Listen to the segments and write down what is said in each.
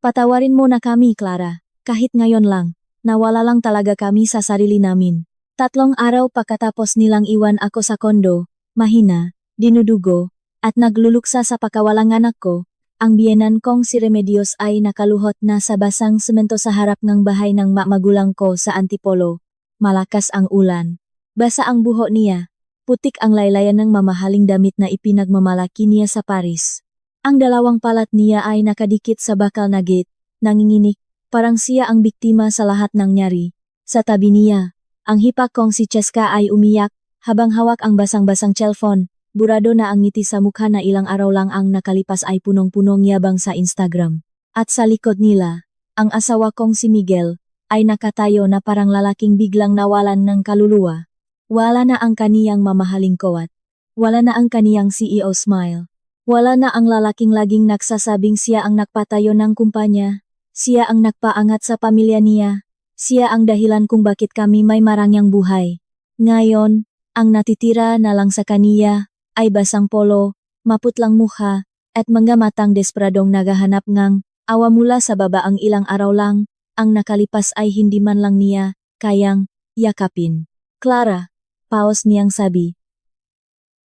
Patawarin mo na kami, Clara. Kahit ngayon lang, nawala lang talaga kami sa sarili namin. 3 araw pagkatapos nilang iwan ako sa kondo, mahina, dinudugo, at nagluluksa sa pakawalang anak ko, ang biyenan kong si Remedios ay nakaluhot na sa basang semento sa harap ng bahay ng magulang ko sa Antipolo. Malakas ang ulan. Basa ang buhok niya. Putik ang laylayan ng mamahaling damit na ipinagmamalaki niya sa Paris. Ang dalawang palat niya ay nakadikit sa bakal na gate, nanginginig, parang siya ang biktima sa lahat ng nangyari. Sa tabi niya, ang hipak kong si Cheska ay umiyak, habang hawak ang basang-basang cellphone. Burado na ang ngiti sa mukha na ilang araw lang ang nakalipas ay punong-punong yabang sa Instagram. At sa likod nila, ang asawa kong si Miguel, ay nakatayo na parang lalaking biglang nawalan ng kaluluwa. Wala na ang kaniyang mamahaling kawat. Wala na ang kaniyang CEO smile. Wala na ang lalaking laging nagsasabing siya ang nagpatayo ng kumpanya. Siya ang nagpaangat sa pamilya niya. Siya ang dahilan kung bakit kami may marangyang buhay. Ngayon, ang natitira na lang sa kaniya ay basang polo, maputlang mukha, at mga matang desperadong naghahanap ngang awa mula sa baba. Ang ilang araw lang, ang nakalipas ay hindi man lang niya kayang yakapin. Clara, paus niyang sabi.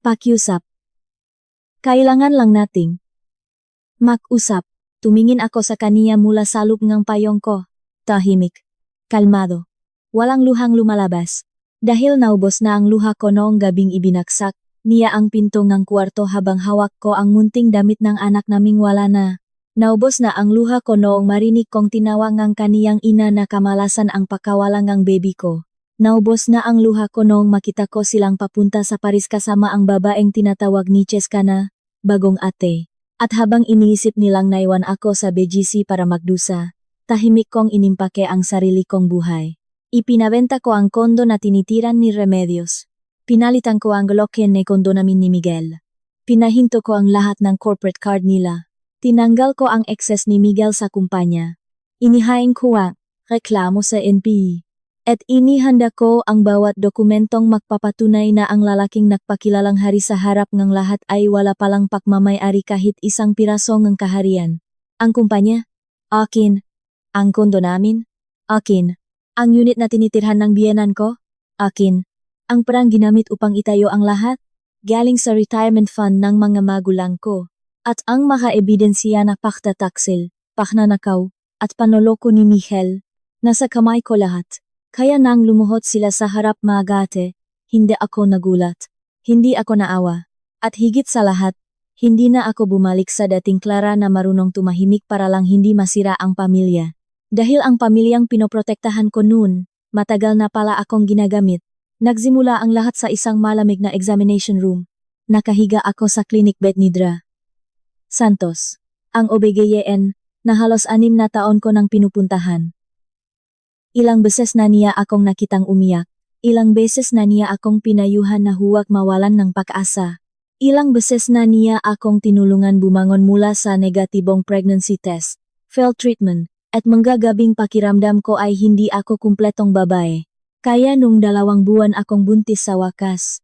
Pakiusap. Kailangan lang nating mag-usap. Tumingin ako sa kaniya mula sa loob ng payong ko. Tahimik. Kalmado. Walang luhang lumalabas. Dahil naubos na ang luha ko noong gabing ibinagsak niya ang pinto ng kwarto habang hawak ko ang munting damit ng anak naming wala na. Naubos na ang luha ko noong marinig kong tinawag ang kaniyang ina na kamalasan ang pakawalang ang baby ko. Naubos na ang luha ko noong makita ko silang papunta sa Paris kasama ang babaeng tinatawag ni Cheska na bagong ate. At habang iniisip nilang naiwan ako sa BGC para magdusa, tahimik kong inimpake ang sarili kong buhay. Ipinabenta ko ang kondo na tinitiran ni Remedios. Pinalitan ko ang loken na kondo namin ni Miguel. Pinahinto ko ang lahat ng corporate card nila. Tinanggal ko ang excess ni Miguel sa kumpanya. Inihain ko ang reklamo sa NPE. At inihanda ko ang bawat dokumentong magpapatunay na ang lalaking nagpakilalang hari sa harap ng lahat ay wala palang pagmamay-ari kahit isang piraso ng kaharian. Ang kumpanya? Akin. Ang kondo namin? Akin. Ang unit na tinitirhan ng biyenan ko? Akin. Ang perang ginamit upang itayo ang lahat? Galing sa retirement fund ng mga magulang ko. At ang maka-ebidensya na paktataksil, paknanakaw, at panoloko ni Michel, nasa kamay ko lahat. Kaya nang lumuhod sila sa harap mga ate, hindi ako nagulat. Hindi ako naawa. At higit sa lahat, hindi na ako bumalik sa dating Clara na marunong tumahimik para lang hindi masira ang pamilya. Dahil ang pamilyang pinoprotektahan ko noon, matagal na pala akong ginagamit. Nagsimula ang lahat sa isang malamig na examination room. Nakahiga ako sa clinic bed ni Dra. Santos, ang OBGYN, na halos 6 na taon ko nang pinupuntahan. Ilang beses na niya akong nakitang umiyak. Ilang beses na niya akong pinayuhan na huwag mawalan ng pag-asa. Ilang beses na niya akong tinulungan bumangon mula sa negatibong pregnancy test, failed treatment, at manggagabing pakiramdam ko ay hindi ako kumpletong babae. Kaya nung 2 buwan akong buntis sa wakas.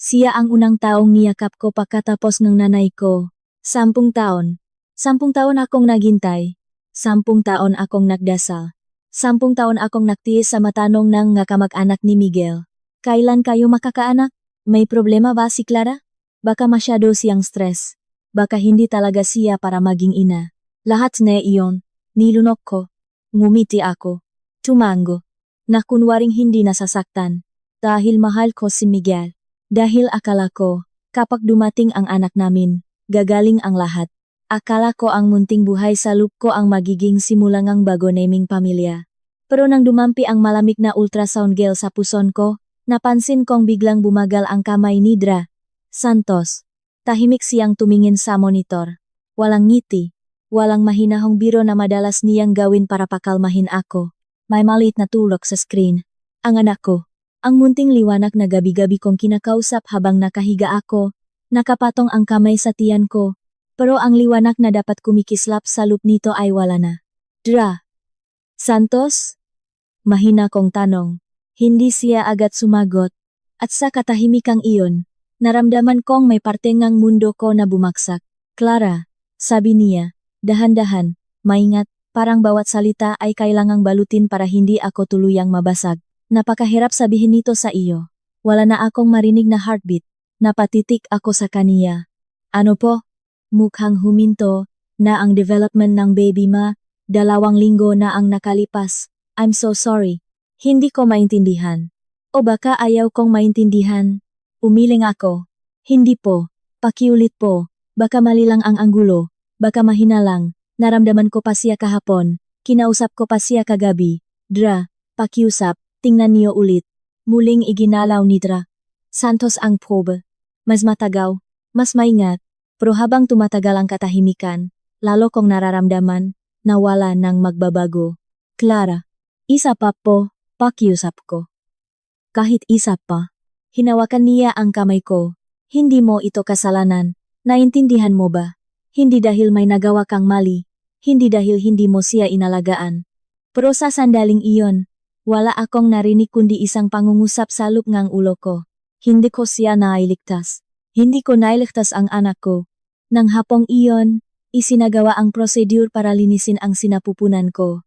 Siya ang unang taong niyakap ko pagkatapos ng nanay ko. 10 taon. 10 taon akong naghintay. 10 taon akong nagdasal. 10 taon akong nagtiis sa matanong ng kamag-anak ni Miguel. Kailan kayo makakaanak? May problema ba si Clara? Baka masyado siyang stress. Baka hindi talaga siya para maging ina. Lahat na iyon, nilunok ko. Ngumiti ako. Tumango. Na kunwaring hindi nasasaktan. Dahil mahal ko si Miguel. Dahil akala ko, kapag dumating ang anak namin, gagaling ang lahat. Akala ko ang munting buhay sa loop ko ang magiging simulang ang bago naming pamilya. Pero nang dumampi ang malamig na ultrasound gel sa puson ko, napansin kong biglang bumagal ang kamay ni Dra. Santos. Tahimik siyang tumingin sa monitor. Walang ngiti. Walang mahinahong biro na madalas niyang gawin para pakalmahin ako. May maliit na tulok sa screen. Ang anak ko. Ang munting liwanag na gabi-gabi kong kinakausap habang nakahiga ako. Nakapatong ang kamay sa tiyan ko. Pero ang liwanag na dapat kumikislap sa loop nito ay wala na. Dra. Santos? Mahina kong tanong. Hindi siya agad sumagot. At sa katahimikang iyon, naramdaman kong may parte ngang mundo ko na bumagsak. Clara, sabi niya, dahan-dahan, Maingat, parang bawat salita ay kailangang balutin para hindi ako tuluyang mabasag. Napakahirap sabihin nito sa iyo. Wala na akong marinig na heartbeat. Napatitik ako sa kaniya. Ano po? Mukhang huminto na ang development ng baby ma. 2 linggo na ang nakalipas. I'm so sorry. Hindi ko maintindihan. O baka ayaw kong maintindihan. Umiling ako. Hindi po. Pakiulit po. Baka mali lang ang anggulo. Baka mahina lang. Naramdaman ko pa siya kahapon. Kinausap ko pa siya kagabi. Dra, pakiusap. Tingnan niyo ulit. Muling iginalaw ni Dra. Santos ang probe. Mas matagaw. Mas maingat. Pero habang tumatagal ang katahimikan, lalo kong nararamdaman na wala nang magbabago. Clara. Isa pa po. Pakiusap ko. Kahit isa pa. Hinawakan niya ang kamay ko. Hindi mo ito kasalanan. Naintindihan mo ba? Hindi dahil may nagawa kang mali. Hindi dahil hindi mo siya inalagaan. Pero sa sandaling iyon, wala akong narinig kundi isang pangungusap sa loob ng ulo ko. Hindi ko siya nailigtas. Hindi ko nailigtas ang anak ko. Nang hapong iyon, isinagawa ang prosedur para linisin ang sinapupunan ko.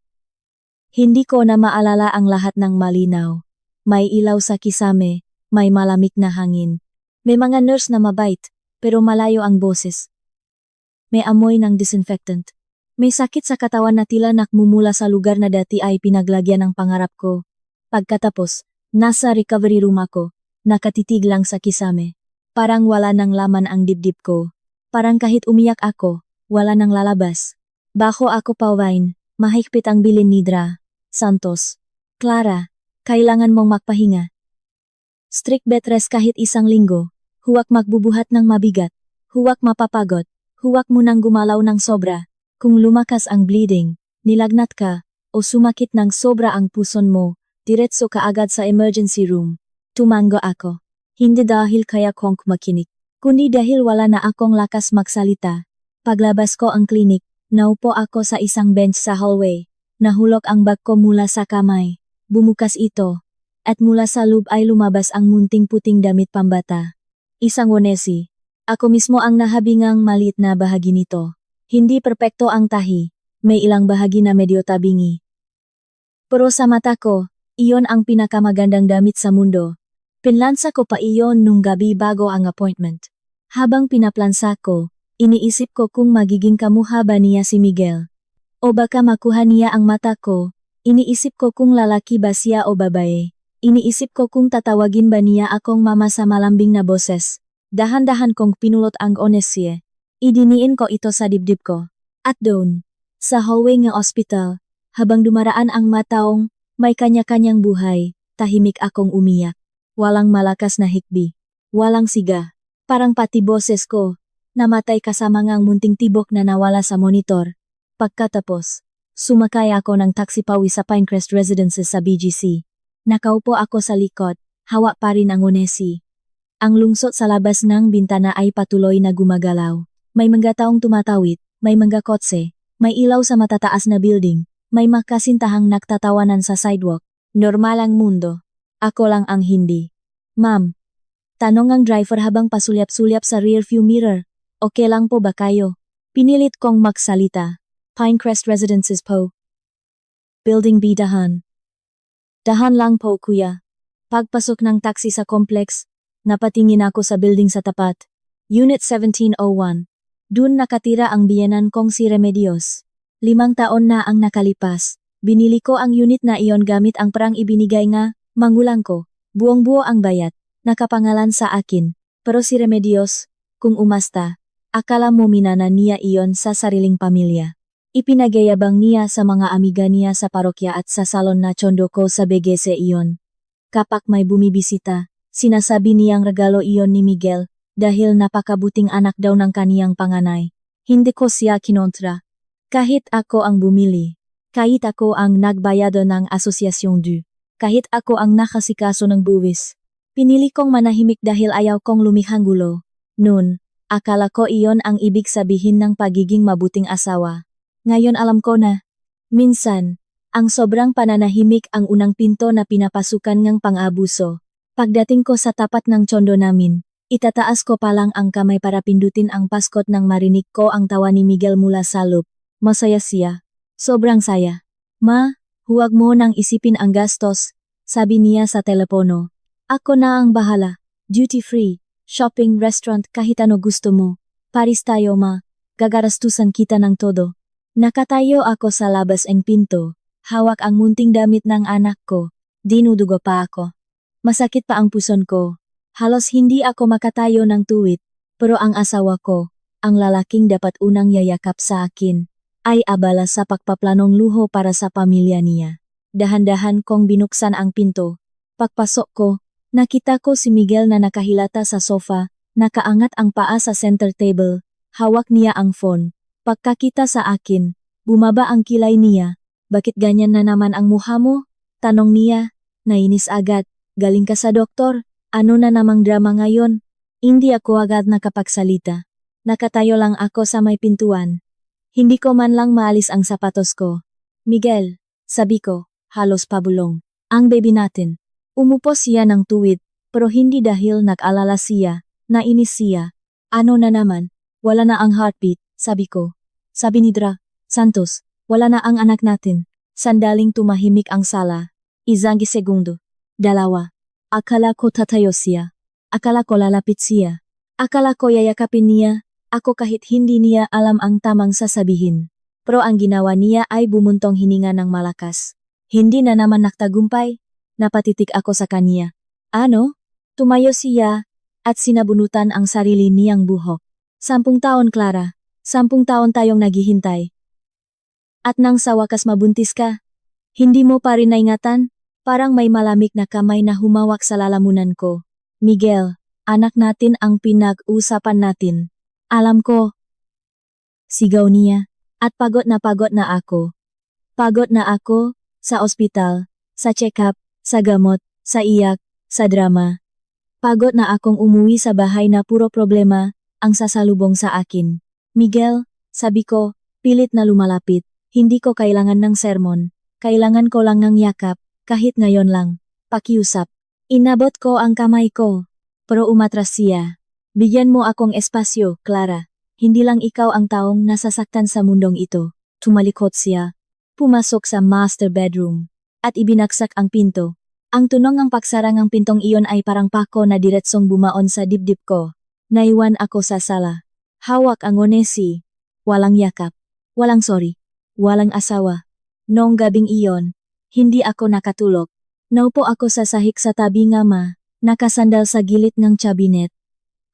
Hindi ko na maalala ang lahat ng malinaw. May ilaw sa kisame, may malamig na hangin. May mga nurse na mabait, pero malayo ang boses. May amoy ng disinfectant. May sakit sa katawan na tila nakmumula sa lugar na dati ay pinaglagyan ng pangarap ko. Pagkatapos, nasa recovery room ako, nakatitig lang sa kisame. Parang wala nang laman ang dibdib ko. Parang kahit umiyak ako, wala nang lalabas. Bako ako pawine, mahigpit ang bilin ni Dra. Santos. Clara, kailangan mong magpahinga. Strict bed rest kahit 1 linggo. Huwag magbubuhat ng mabigat. Huwag mapapagod. Huwag mo nang gumalaw ng sobra. Kung lumakas ang bleeding, nilagnat ka, o sumakit ng sobra ang puson mo, diretso ka agad sa emergency room. Tumango ako. Hindi dahil kaya kong makinig, kundi dahil wala na akong lakas magsalita. Paglabas ko ang klinik, naupo ako sa isang bench sa hallway. Nahulog ang bag ko mula sa kamay. Bumukas ito. At mula sa loob ay lumabas ang munting puting damit pambata. Isang onesi. Ako mismo ang nahabingang maliit na bahagi nito. Hindi perpekto ang tahi. May ilang bahagi na medyo tabingi. Pero sa mata ko, iyon ang pinakamagandang damit sa mundo. Pinlansa ko pa iyon nung gabi bago ang appointment. Habang pinaplansa ko, iniisip ko kung magiging kamuha ba niya si Miguel. O baka makuha niya ang mata ko. Iniisip ko kung lalaki ba siya o babae. Iniisip ko kung tatawagin ba niya akong mama sa malambing na boses. Dahan-dahan kong pinulot ang onesye. Idiniin ko ito sa dibdib ko. At doon, sa hallway ng ospital, habang dumaraan ang mataong, may kanya-kanyang buhay, tahimik akong umiyak. Walang malakas na hikbi. Walang siga. Parang pati boses ko, namatay kasama ngang munting tibok na nawala sa monitor. Pagkatapos, sumakay ako ng taxi pauwi sa Pinecrest Residences sa BGC. Nakaupo ako sa likod, hawak pa rin ang onesi. Ang lungsot sa labas ng bintana ay patuloy na gumagalaw. May mga taong tumatawid, may mga kotse, may ilaw sa matataas na building, may makasintahang nagtatawanan sa sidewalk. Normal ang mundo. Ako lang ang hindi. Ma'am, tanong ang driver habang pasulyap-sulyap sa rearview mirror. Okay lang po ba kayo? Pinilit kong magsalita. Pinecrest Residences po. Building B dahan. Dahan lang po kuya. Pagpasok ng taxi sa complex, napatingin ako sa building sa tapat. Unit 1701. Dun nakatira ang biyenan kong si Remedios. 5 taon na ang nakalipas. Binili ko ang unit na iyon gamit ang perang ibinigay nga, mangulang ko. Buong-buo ang bayad, nakapangalan sa akin. Pero si Remedios, kung umasta, akala mo minana niya iyon sa sariling pamilya. Ipinagayabang niya sa mga amiga niya sa parokya at sa salon na tsondo ko sa BGC iyon. Kapag may bumibisita, sinasabi niyang regalo iyon ni Miguel, dahil napakabuting anak daw ng kaniyang panganay. Hindi ko siya kinontra. Kahit ako ang bumili, kahit ako ang nagbayado ng Asociación du, kahit ako ang nakasikaso ng buwis, pinili kong manahimik dahil ayaw kong lumihang gulo. Noon, akala ko iyon ang ibig sabihin ng pagiging mabuting asawa. Ngayon alam ko na, minsan, ang sobrang pananahimik ang unang pinto na pinapasukan ng pang-abuso. Pagdating ko sa tapat ng tsondo namin, itataas ko pa lang ang kamay para pindutin ang paskot nang marinig ko ang tawa ni Miguel mula sa loob. Masaya siya, Sobrang saya. Ma, huwag mo nang isipin ang gastos, sabi niya sa telepono. Ako na ang bahala. Duty free, shopping, restaurant, kahit ano gusto mo. Paris tayo ma, gagarastusan kita ng todo. Nakatayo ako sa labas ng pinto, hawak ang munting damit ng anak ko. Dinudugo pa ako. Masakit pa ang puson ko. Halos hindi ako makatayo ng tuwid, pero ang asawa ko, ang lalaking dapat unang yayakap sa akin, ay abala sa pagpaplanong luho para sa pamilya niya. Dahan-dahan kong binuksan ang pinto. Pagpasok ko, nakita ko si Miguel na nakahilata sa sofa, nakaangat ang paa sa center table, hawak niya ang phone. Pagkakita sa akin, bumaba ang kilay niya. Bakit ganyan na naman ang mukha mo? Tanong niya. Nainis agad. Galing ka sa doktor? Ano na namang drama ngayon? Hindi ako agad nakapagsalita. Nakatayo lang ako sa may pintuan. Hindi ko man lang maalis ang sapatos ko. Miguel, sabi ko, halos pabulong. Ang baby natin. Umupo siya ng tuwid, pero hindi dahil nag-alala siya, nainis siya. Ano na naman? Wala na ang heartbeat, sabi ko. Sabi ni Dra, Santos, wala na ang anak natin. Sandaling tumahimik ang sala. Isang segundo. Dalawa. Akala ko tatayo siya. Akala ko lalapit siya. Akala ko yayakapin niya, ako kahit hindi niya alam ang tamang sasabihin. Pero ang ginawa niya ay bumuntong hininga ng malakas. Hindi na naman naktagumpay. Napatitik ako sa kanya. Ano? Tumayo siya, at sinabunutan ang sarili niyang buhok. 10 taon, Clara. 10 taon tayong naghihintay. At nang sa wakas mabuntis ka, hindi mo pa rin naingatan? Parang may malamig na kamay na humawak sa lalamunan ko. Miguel, anak natin ang pinag-usapan natin. Alam ko. Sigaw niya, at pagod na ako. Pagod na ako, sa ospital, sa check-up, sa gamot, sa iyak, sa drama. Pagod na akong umuwi sa bahay na puro problema ang sasalubong sa akin. Miguel, sabi ko, pilit na lumalapit. Hindi ko kailangan ng sermon. Kailangan ko lang ng yakap, kahit ngayon lang. Pakiusap. Inabot ko ang kamay ko. Pero umatras siya. Bigyan mo akong espasyo, Clara. Hindi lang ikaw ang taong nasasaktan sa mundong ito. Tumalikot siya. Pumasok sa master bedroom. At ibinaksak ang pinto. Ang tunog ng pagsarang ng pintong iyon ay parang pako na diretsong bumaon sa dibdib ko. Naiwan ako sa sala. Hawak ang onesi. Walang yakap. Walang sorry. Walang asawa. Noong gabing iyon, hindi ako nakatulog. Naupo ako sa sahig sa tabi ng ama, nakasandal sa gilid ng cabinet.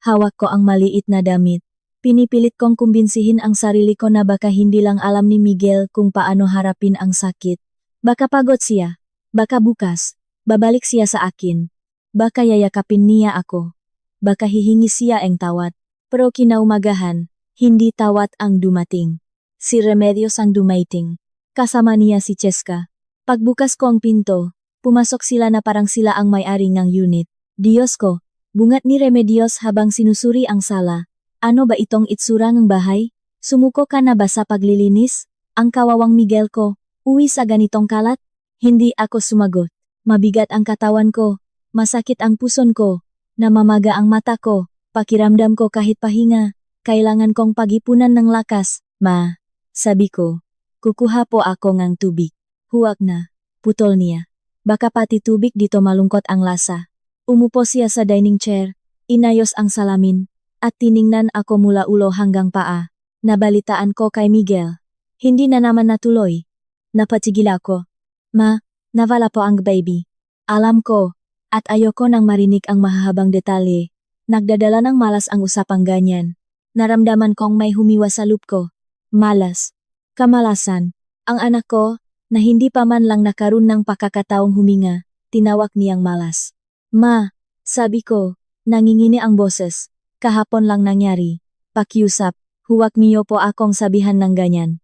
Hawak ko ang maliit na damit. Pinipilit kong kumbinsihin ang sarili ko na baka hindi lang alam ni Miguel kung paano harapin ang sakit. Baka pagod siya. Baka bukas, babalik siya sa akin. Baka yayakapin niya ako. Baka hihingi siya ang tawad. Pero kinaumagahan, hindi tawad ang dumating. Si Remedios ang dumating. Kasama niya si Cheska. Pagbukas ko ang pinto, pumasok sila na parang sila ang may-ari ng unit. Diyos ko, bungat ni Remedios habang sinusuri ang sala. Ano ba itong itsura ng bahay? Sumuko ka na ba sa paglilinis? Ang kawawang Miguel ko, uwi sa ganitong kalat? Hindi ako sumagot. Mabigat ang katawan ko. Masakit ang puson ko. Namamaga ang mata ko. Pakiramdam ko kahit pahinga. Kailangan kong pagipunan ng lakas. Ma, sabi ko. Kukuha po ako ng tubig. Huwag na. Putol niya. Baka pati tubig dito malungkot ang lasa. Umupo siya sa dining chair. Inayos ang salamin. At tiningnan ako mula ulo hanggang paa. Nabalitaan ko kay Miguel. Hindi na naman natuloy. Napatigil ako. Ma, nawala po ang baby. Alam ko. At ayoko nang marinig ang mahahabang detalye. Nagdadala ng malas ang usapang ganyan. Naramdaman kong may humiwa sa loob ko. Malas. Kamalasan. Ang anak ko, na hindi pa man lang nakaroon ng pakakataong huminga, tinawag niyang malas. Ma, sabi ko, nangingini ang boses. Kahapon lang nangyari. Pakiusap, huwag niyo po akong sabihan ng ganyan.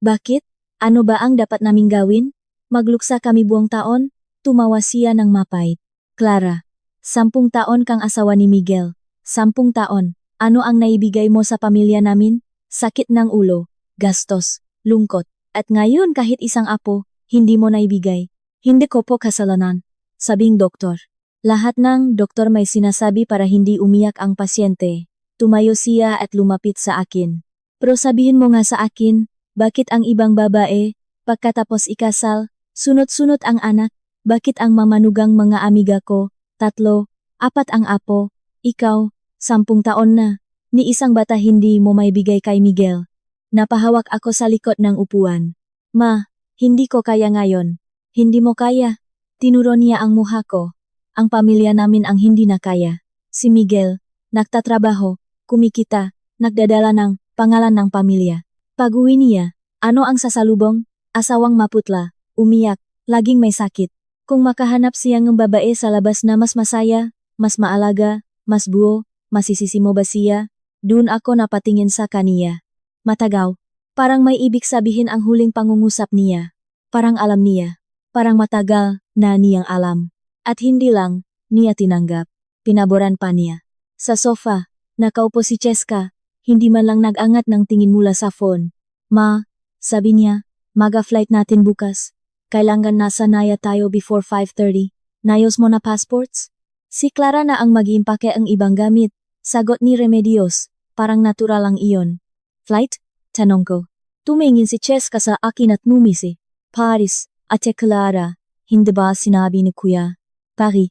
Bakit? Ano ba ang dapat naming gawin? Magluksa kami buong taon? Tumawa siya ng mapait. Clara, 10 taon kang asawa ni Miguel. 10 taon. Ano ang naibigay mo sa pamilya namin? Sakit ng ulo, gastos, lungkot. At ngayon kahit isang apo, hindi mo naibigay. Hindi ko po kasalanan. Sabing doktor. Lahat ng doktor may sinasabi para hindi umiyak ang pasyente. Tumayo siya at lumapit sa akin. Pero sabihin mo nga sa akin, bakit ang ibang babae, Pagkatapos ikasal, sunod-sunod ang anak, bakit ang mamanugang mga amiga ko, 3, 4 ang apo, ikaw, 10 taon na, ni isang bata hindi mo may bigay kay Miguel. Napahawak ako sa likod ng upuan. Ma, hindi ko kaya ngayon. Hindi mo kaya. Tinuro niya ang mukha ko. Ang pamilya namin ang hindi na kaya. Si Miguel, nagtatrabaho, kumikita, nagdadala ng pangalan ng pamilya. Pag-uwi niya, ano ang sasalubong? Asawang maputla, umiyak, laging may sakit. Kung makahanap siya ng babae sa labas na mas masaya, mas maalaga, mas buo, masisisi mo ba siya? Doon ako napatingin sa kaniya. Matagaw. Parang may ibig sabihin ang huling pangungusap niya. Parang alam niya. Parang matagal na niyang alam. At hindi lang niya tinanggap. Pinaboran pa niya. Sa sofa, nakaupo si Cheska. Hindi man lang nag-angat ng tingin mula sa phone. Ma, sabi niya, maga-flight natin bukas. Kailangan nasa Naya tayo before 5:30. Nayos mo na passports? Si Clara na ang mag-iimpake ang ibang gamit. Sagot ni Remedios. Parang natural lang iyon. Flight? Tanong ko. Tumingin si Cheska sa akin at numisi. Paris, Ate Clara, hindi ba sinabi ni Kuya? Paris.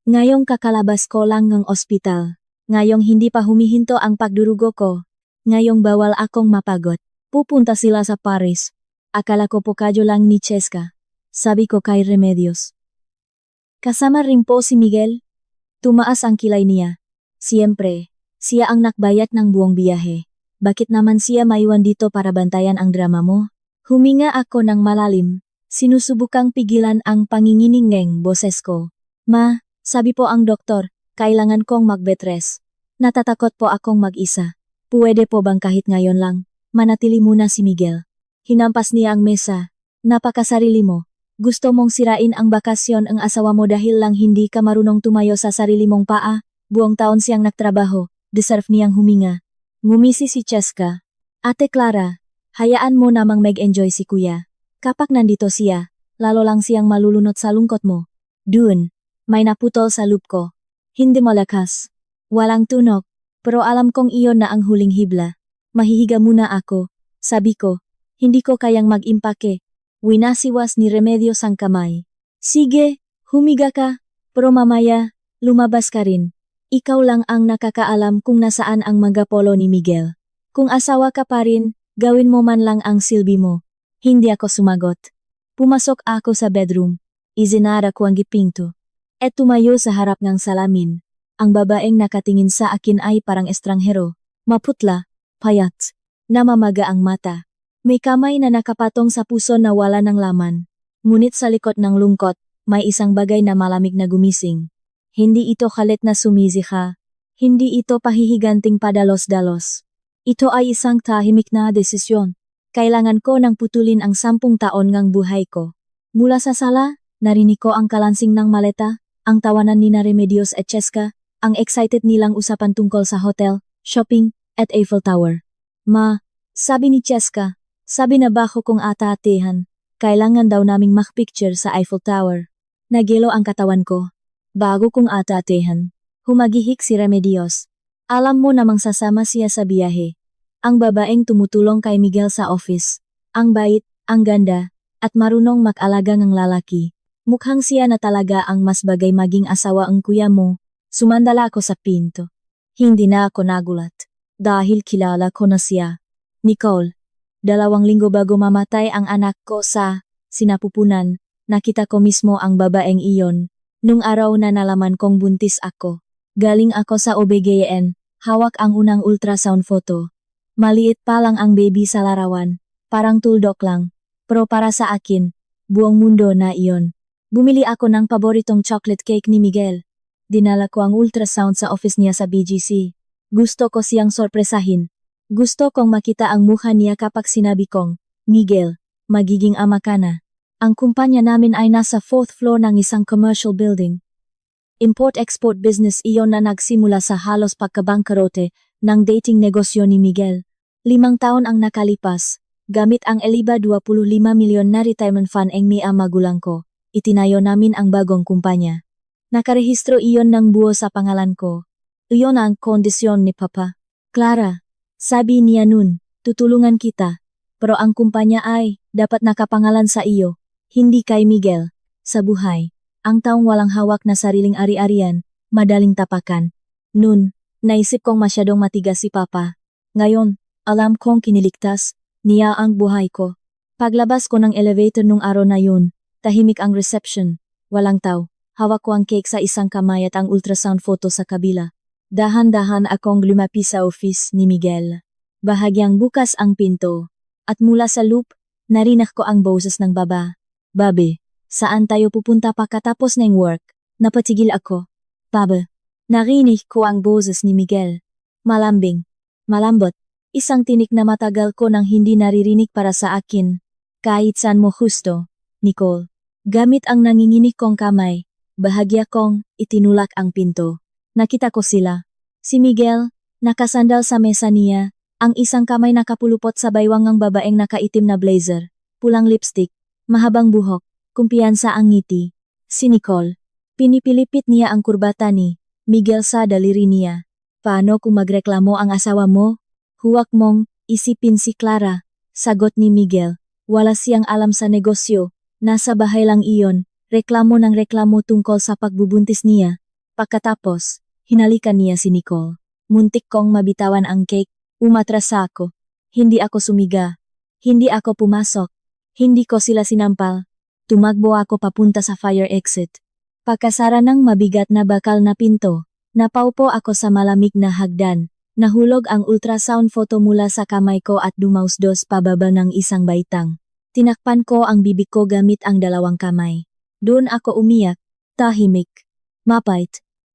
Ngayong kakalabas ko lang ng ospital. Ngayong hindi pa humihinto ang pagdurugo ko. Ngayong bawal akong mapagod. Pupunta sila sa Paris. Akala ko pokadyo lang ni Cheska. Sabi ko kay Remedios. Kasama rin po si Miguel. Tumaas ang kilay niya. Siyempre, siya ang nakbayat ng buong biyahe. Bakit naman siya maiwan dito para bantayan ang drama mo? Huminga ako ng malalim. Sinusubukang pigilan ang panginginingeng boses ko. Ma, sabi po ang doktor, kailangan kong mag-bed rest. Natatakot po akong mag-isa. Pwede po bang kahit ngayon lang? Manatili muna si Miguel. Hinampas niya ang mesa. Napakasarili mo. Gusto mong sirain ang bakasyon ang asawa mo dahil lang hindi ka marunong tumayo sa sarili mong paa. Buong taon siyang nagtrabaho. Deserve niyang huminga. Ngumisi si Cheska. Ate Clara, hayaan mo namang mag-enjoy si Kuya. Kapag nandito siya, lalo lang siyang malulunot sa lungkot mo. Dun, may naputol sa loop ko. Hindi malakas. Walang tunog, pero alam kong iyon na ang huling hibla. Mahihiga muna ako, sabi ko. Hindi ko kayang mag-impake. Winasiwas ni Remedios ang kamay. Sige, humiga ka, pero mamaya, lumabas ka rin. Ikaw lang ang nakakaalam kung nasaan ang mga polo ni Miguel. Kung asawa ka pa rin, gawin mo man lang ang silbi mo. Hindi ako sumagot. Pumasok ako sa bedroom. Izinara ko ang gipinto. At tumayo sa harap ng salamin. Ang babaeng nakatingin sa akin ay parang estranghero. Maputla, payat, namamaga ang mata. May kamay na nakapatong sa puso na wala ng laman. Ngunit sa likod ng lungkot, may isang bagay na malamig na gumising. Hindi ito kalit na sumizi ka. Hindi ito pahihiganting padalos-dalos. Ito ay isang tahimik na desisyon. Kailangan ko nang putulin ang 10 taon ngang buhay ko. Mula sa sala, narinig ko ang kalansing ng maleta, ang tawanan ni Remedios at Cheska, ang excited nilang usapan tungkol sa hotel, shopping, at Eiffel Tower. Ma, sabi ni Cheska, sabi na ba ko kung ata-atehan, kailangan daw naming makpicture sa Eiffel Tower. Nagilo ang katawan ko. Bago kong ata-atehan, humagihik si Remedios. Alam mo namang sasama siya sa biyahe. Ang babaeng tumutulong kay Miguel sa office. Ang bait, ang ganda, at marunong mag-alaga ng lalaki. Mukhang siya na talaga ang mas bagay maging asawa ang kuya mo. Sumandala ako sa pinto. Hindi na ako nagulat. Dahil kilala ko na siya. Nicole, 2 linggo bago mamatay ang anak ko sa sinapupunan, nakita ko mismo ang babaeng iyon. Nung araw na nalaman kong buntis ako. Galing ako sa OBGYN, hawak ang unang ultrasound photo. Maliit pa lang ang baby sa larawan, parang tuldok lang. Pero para sa akin, buong mundo na iyon. Bumili ako ng paboritong chocolate cake ni Miguel. Dinala ko ang ultrasound sa office niya sa BGC. Gusto ko siyang sorpresahin. Gusto kong makita ang mukha niya kapag sinabi kong, Miguel, magiging ama ka na. Ang kumpanya namin ay nasa 4th floor ng isang commercial building. Import-export business iyon na nagsimula sa halos pagkabangkarote ng dating negosyo ni Miguel. 5 taon ang nakalipas, gamit ang 25 milyon na retirement fund ng may magulang ko, itinayo namin ang bagong kumpanya. Nakarehistro iyon ng buo sa pangalan ko. Iyon ang kondisyon ni Papa. Clara, sabi niya nun, tutulungan kita, Pero ang kumpanya ay dapat nakapangalan sa iyo, hindi kay Miguel. Sa buhay, ang taong walang hawak na sariling ari-arian, madaling tapakan. Noon, naisip kong masyadong matigas si Papa. Ngayon, alam kong kiniligtas niya ang buhay ko. Paglabas ko ng elevator nung araw na yun, tahimik ang reception. Walang tao. Hawak ko ang cake sa isang kamay at ang ultrasound photo sa kabila. Dahan-dahan akong lumapi sa office ni Miguel. Bahagyang bukas ang pinto. At mula sa loop, narinig ko ang boses ng baba. Babe, saan tayo pupunta pagkatapos ng work? Napatigil ako. Babe, narinig ko ang boses ni Miguel. Malambing. Malambot. Isang tinik na matagal ko nang hindi naririnig para sa akin. Kahit saan mo husto, Nicole. Gamit ang nanginginig kong kamay, bahagya kong itinulak ang pinto. Nakita ko sila. Si Miguel, nakasandal sa mesa niya, ang isang kamay nakapulupot sa baywang ng babaeng nakaitim na blazer, pulang lipstick, mahabang buhok, kumpiyansa ang ngiti. Si Nicole. Pinipilipit niya ang kurbata ni Miguel sa daliri niya. Paano kung magreklamo ang asawa mo? Huwag mong isipin si Clara, sagot ni Miguel. Wala siyang alam sa negosyo, nasa bahay lang iyon, reklamo ng reklamo tungkol sa pagbubuntis niya. Pagkatapos, hinalikan niya si Nicole. Muntik kong mabitawan ang cake, umatras ako. Hindi ako sumiga. Hindi ako pumasok. Hindi ko sila sinampal. Tumakbo ako papunta sa fire exit. Pagkasara ng mabigat na bakal na pinto, napaupo ako sa malamig na hagdan. Nahulog ang ultrasound photo mula sa kamay ko at dumausdos pababa ng isang baitang. Tinakpan ko ang bibig ko gamit ang dalawang kamay. Doon ako umiyak, tahimik, mapait,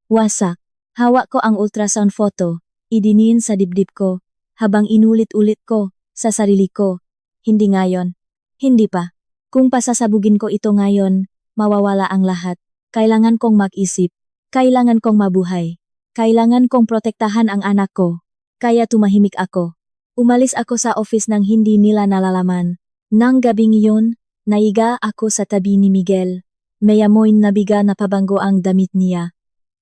wasak. Hawak ko ang ultrasound photo, idiniin sa dibdib ko, habang inulit-ulit ko, sa sarili ko. Hindi ngayon. Hindi pa. Kung pasasabugin ko ito ngayon, mawawala ang lahat. Kailangan kong mag-isip. Kailangan kong mabuhay. Kailangan kong protektahan ang anak ko. Kaya tumahimik ako. Umalis ako sa office nang hindi nila nalalaman. Nang gabing iyon, naiga ako sa tabi ni Miguel. May amoy na biga na pabango ang damit niya.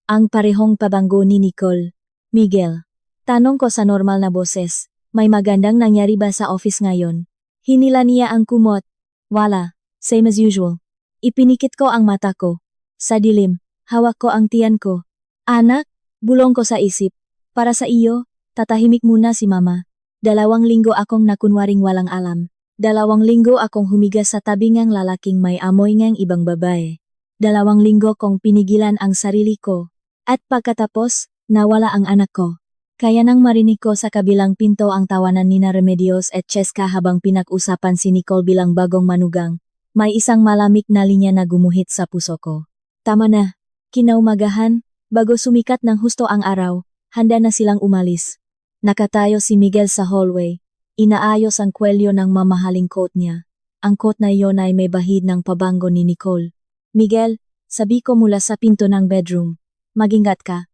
Ang parehong pabango ni Nicole. Miguel. Tanong ko sa normal na boses, may magandang nangyari ba sa office ngayon? Hinila niya ang kumot. Wala. Same as usual. Ipinikit ko ang mata ko. Sa dilim, hawak ko ang tiyan ko. Anak, bulong ko sa isip. Para sa iyo, tatahimik muna si mama. 2 linggo akong nakunwaring walang alam. 2 linggo akong humiga sa tabi ngang lalaking may amoy ngang ibang babae. 2 linggo kong pinigilan ang sarili ko. At pagkatapos, nawala ang anak ko. Kaya nang marinig ko sa kabilang pinto ang tawanan ni Remedios at Cheska habang pinag-usapan si Nicole bilang bagong manugang, may isang malamig na linya na gumuhit sa puso ko. Tama na. Kinaumagahan, bago sumikat ng husto ang araw, handa na silang umalis. Nakatayo si Miguel sa hallway. Inaayos ang kwelyo ng mamahaling coat niya. Ang coat na iyon ay may bahid ng pabango ni Nicole. Miguel, sabi ko mula sa pinto ng bedroom. Mag-ingat ka.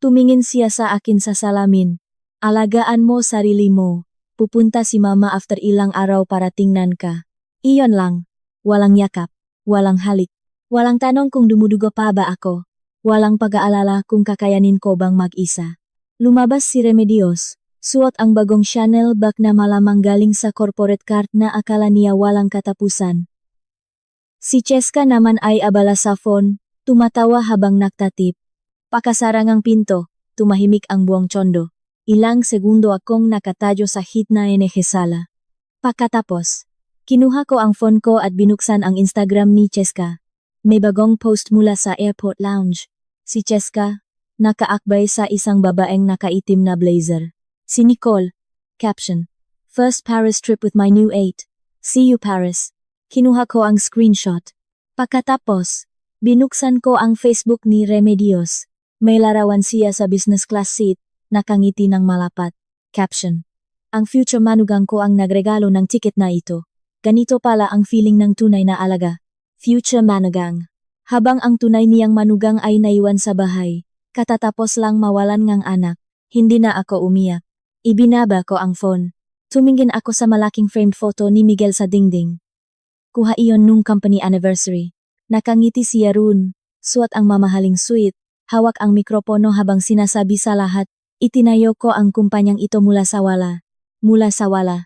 Tumingin siya sa akin sa salamin. Alagaan mo sarili mo. Pupunta si mama after ilang araw para tingnan ka. Iyon lang. Walang yakap. Walang halik. Walang tanong kung dumudugo pa ba ako. Walang pag-aalala kung kakayanin ko bang mag-isa. Lumabas si Remedios. Suot ang bagong Chanel bag na malamang galing sa corporate cart na akala niya walang katapusan. Si Cheska naman ay abala sa phone, tumatawa habang naktatip. Pakasarang ang pinto, tumahimik ang buong tsondo. Ilang segundo akong nakatayo sa hitna sala. Pagkatapos, kinuha ko ang phone ko at binuksan ang Instagram ni Cheska. May bagong post mula sa airport lounge. Si Cheska, nakaakbay sa isang babaeng nakaitim na blazer. Si Nicole. Caption. First Paris trip with my new 8. See you Paris. Kinuha ko ang screenshot. Pagkatapos, binuksan ko ang Facebook ni Remedios. May larawan siya sa business class seat, nakangiti ng malapat. Caption. Ang future manugang ko ang nagregalo ng ticket na ito. Ganito pala ang feeling ng tunay na alaga. Future manugang. Habang ang tunay niyang manugang ay naiwan sa bahay, katatapos lang mawalan ngang anak, hindi na ako umiyak. Ibinaba ko ang phone. Tumingin ako sa malaking framed photo ni Miguel sa dingding. Kuha iyon nung company anniversary. Nakangiti siya roon. Suot ang mamahaling suit. Hawak ang mikropono habang sinasabi sa lahat. Itinayo ko ang kumpanyang ito mula sa wala. Mula sa wala.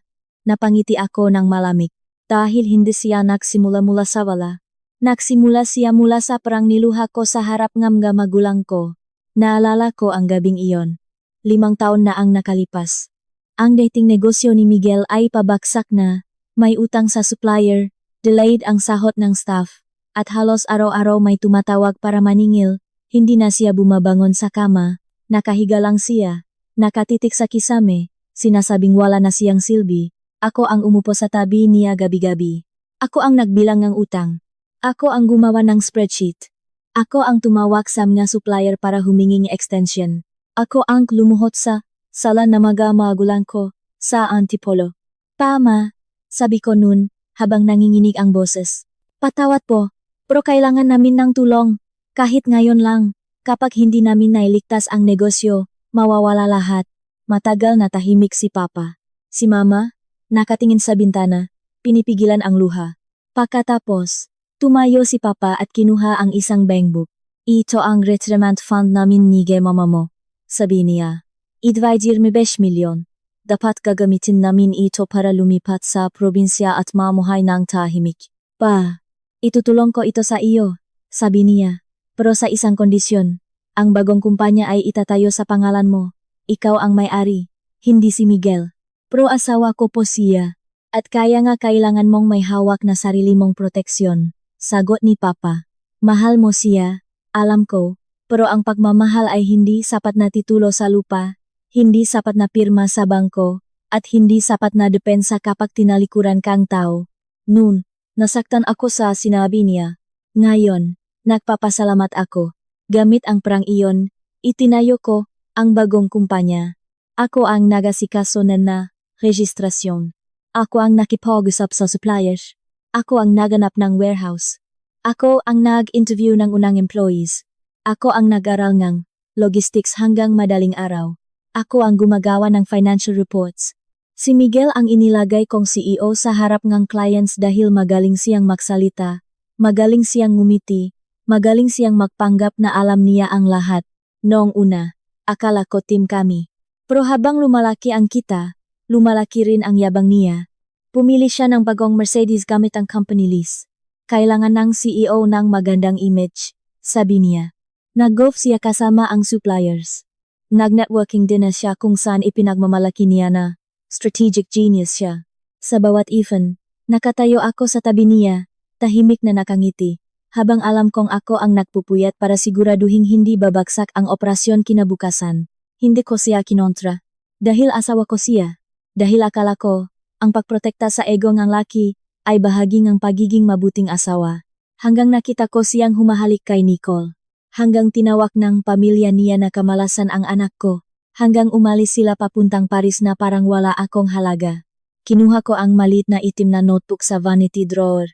Napangiti ako ng malamig. Dahil hindi siya nagsimula mula sa wala. Nagsimula siya mula sa parang niluha ko sa harap ng mga magulang ko. Naalala ko ang gabing iyon. 5 taon na ang nakalipas. Ang dating negosyo ni Miguel ay pabagsak na. May utang sa supplier, delayed ang sahod ng staff, at halos araw-araw may tumatawag para maningil. Hindi na siya bumabangon sa kama, nakahiga lang siya, nakatitik sa kisame, sinasabing wala na siyang silbi. Ako ang umupo sa tabi niya gabi-gabi. Ako ang nagbilang ng utang. Ako ang gumawa ng spreadsheet. Ako ang tumawag sa mga supplier para humingi ng extension. Ako ang lumuhod sa sala na mga magulang ko sa Antipolo. Tama, sabi ko nun habang nanginginig ang boses. Patawad po, pero kailangan namin ng tulong. Kahit ngayon lang, kapag hindi namin nailigtas ang negosyo, mawawala lahat. Matagal na tahimik si Papa. Si Mama, nakatingin sa bintana, pinipigilan ang luha. Pagkatapos, tumayo si Papa at kinuha ang isang bankbook. Ito ang retirement fund namin ni Mama mo, sabi niya. Idvajir mi 5 milyon. Dapat gagamitin namin ito para lumipat sa probinsya at mamuhay ng tahimik. Pa, itutulong ko ito sa iyo, sabi niya. Pero sa isang kondisyon, ang bagong kumpanya ay itatayo sa pangalan mo. Ikaw ang may-ari, hindi si Miguel. Pero asawa ko po siya. At kaya nga kailangan mong may hawak na sarili mong proteksyon. Sagot ni Papa. Mahal mo siya, alam ko, pero ang pagmamahal ay hindi sapat na titulo sa lupa, hindi sapat na pirma sa bangko, at hindi sapat na depensa kapag tinalikuran kang tao. Noon, nasaktan ako sa sinabi niya. Ngayon, nagpapasalamat ako. Gamit ang perang iyon, itinayo ko ang bagong kumpanya. Ako ang nagasikaso na registrasyon. Ako ang nakipag-usap sa suppliers. Ako ang naganap ng warehouse. Ako ang nag-interview ng unang employees. Ako ang nag-aral ng logistics hanggang madaling araw. Ako ang gumagawa ng financial reports. Si Miguel ang inilagay kong CEO sa harap ng clients dahil magaling siyang magsalita, magaling siyang ngumiti, magaling siyang magpanggap na alam niya ang lahat. Noong una, akala ko team kami. Pero habang lumalaki ang kita, lumalaki rin ang yabang niya. Pumili siya ng bagong Mercedes gamit ang company lease. Kailangan ng CEO ng magandang image, sabi niya. Nag-golf siya kasama ang suppliers. Nag-networking dinner siya kung saan ipinagmamalaki niya na strategic genius siya. Sa bawat even, nakatayo ako sa tabi niya, tahimik na nakangiti, habang alam kong ako ang nagpupuyat para siguraduhin hindi babagsak ang operasyon kinabukasan. Hindi ko siya kinontra. Dahil asawa ko siya. Dahil akala ko, ang pagprotekta sa ego ng laki ay bahagi ng pagiging mabuting asawa. Hanggang nakita ko siyang humahalik kay Nicole. Hanggang tinawag ng pamilya niya na kamalasan ang anak ko. Hanggang umalis sila papuntang Paris na parang wala akong halaga. Kinuha ko ang maliit na itim na notebook sa vanity drawer.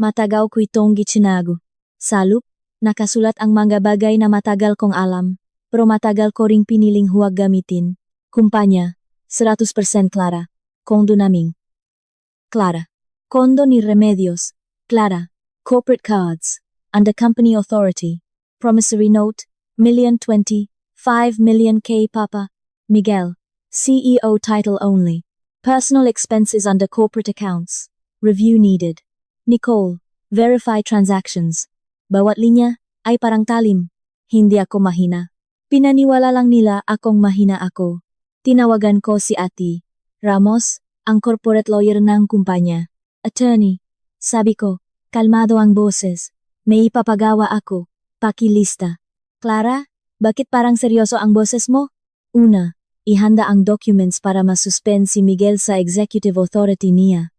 Matagal ko itong gitsinago. Sa loop, nakasulat ang mga bagay na matagal kong alam, pero matagal ko ring piniling huwag gamitin. Kumpanya, 100% Clara. Kondo naming. Clara. Kondo ni Remedios. Clara. Corporate cards. Under company authority. Promissory note. 1,020,000. 5 million K Papa. Miguel. CEO title only. Personal expenses under corporate accounts. Review needed. Nicole. Verify transactions. Bawat linya ay parang talim. Hindi ako mahina. Pinaniwala lang nila akong mahina ako. Tinawagan ko si Ati Ramos, ang corporate lawyer ng kumpanya. Attorney. Sabi ko, kalmado ang boses. May ipapagawa ako. Pakilista. Clara, bakit parang seryoso ang boses mo? Una, ihanda ang documents para masuspend si Miguel sa executive authority niya.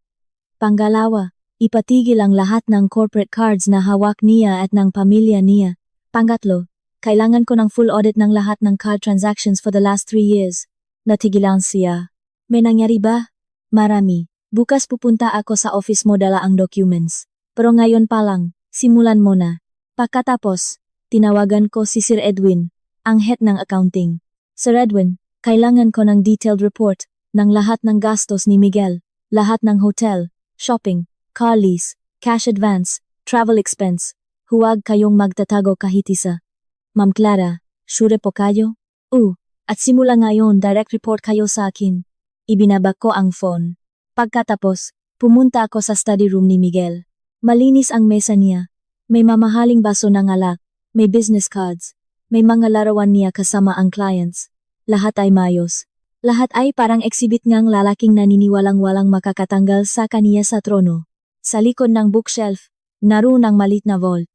Pangalawa, ipatigil ang lahat ng corporate cards na hawak niya at ng pamilya niya. Pangatlo, kailangan ko ng full audit ng lahat ng card transactions for the last 3 years. Natigilan siya. May nangyari ba? Marami. Bukas pupunta ako sa office mo dala ang documents. Pero ngayon pa lang, simulan mo na. Pagkatapos, tinawagan ko si Sir Edwin, ang head ng accounting. Sir Edwin, kailangan ko ng detailed report ng lahat ng gastos ni Miguel, lahat ng hotel, shopping, car lease, cash advance, travel expense. Huwag kayong magtatago kahit isa. Ma'am Clara, sure po kayo? At simula ngayon direct report kayo sa akin. Ibinaba ko ang phone. Pagkatapos, pumunta ako sa study room ni Miguel. Malinis ang mesa niya. May mamahaling baso ng alak, may business cards, may mga larawan niya kasama ang clients. Lahat ay mayos. Lahat ay parang exhibit ngang lalaking naniniwalang-walang makakatanggal sa kaniya sa trono. Sa likod ng bookshelf, naroon ang malit na vault.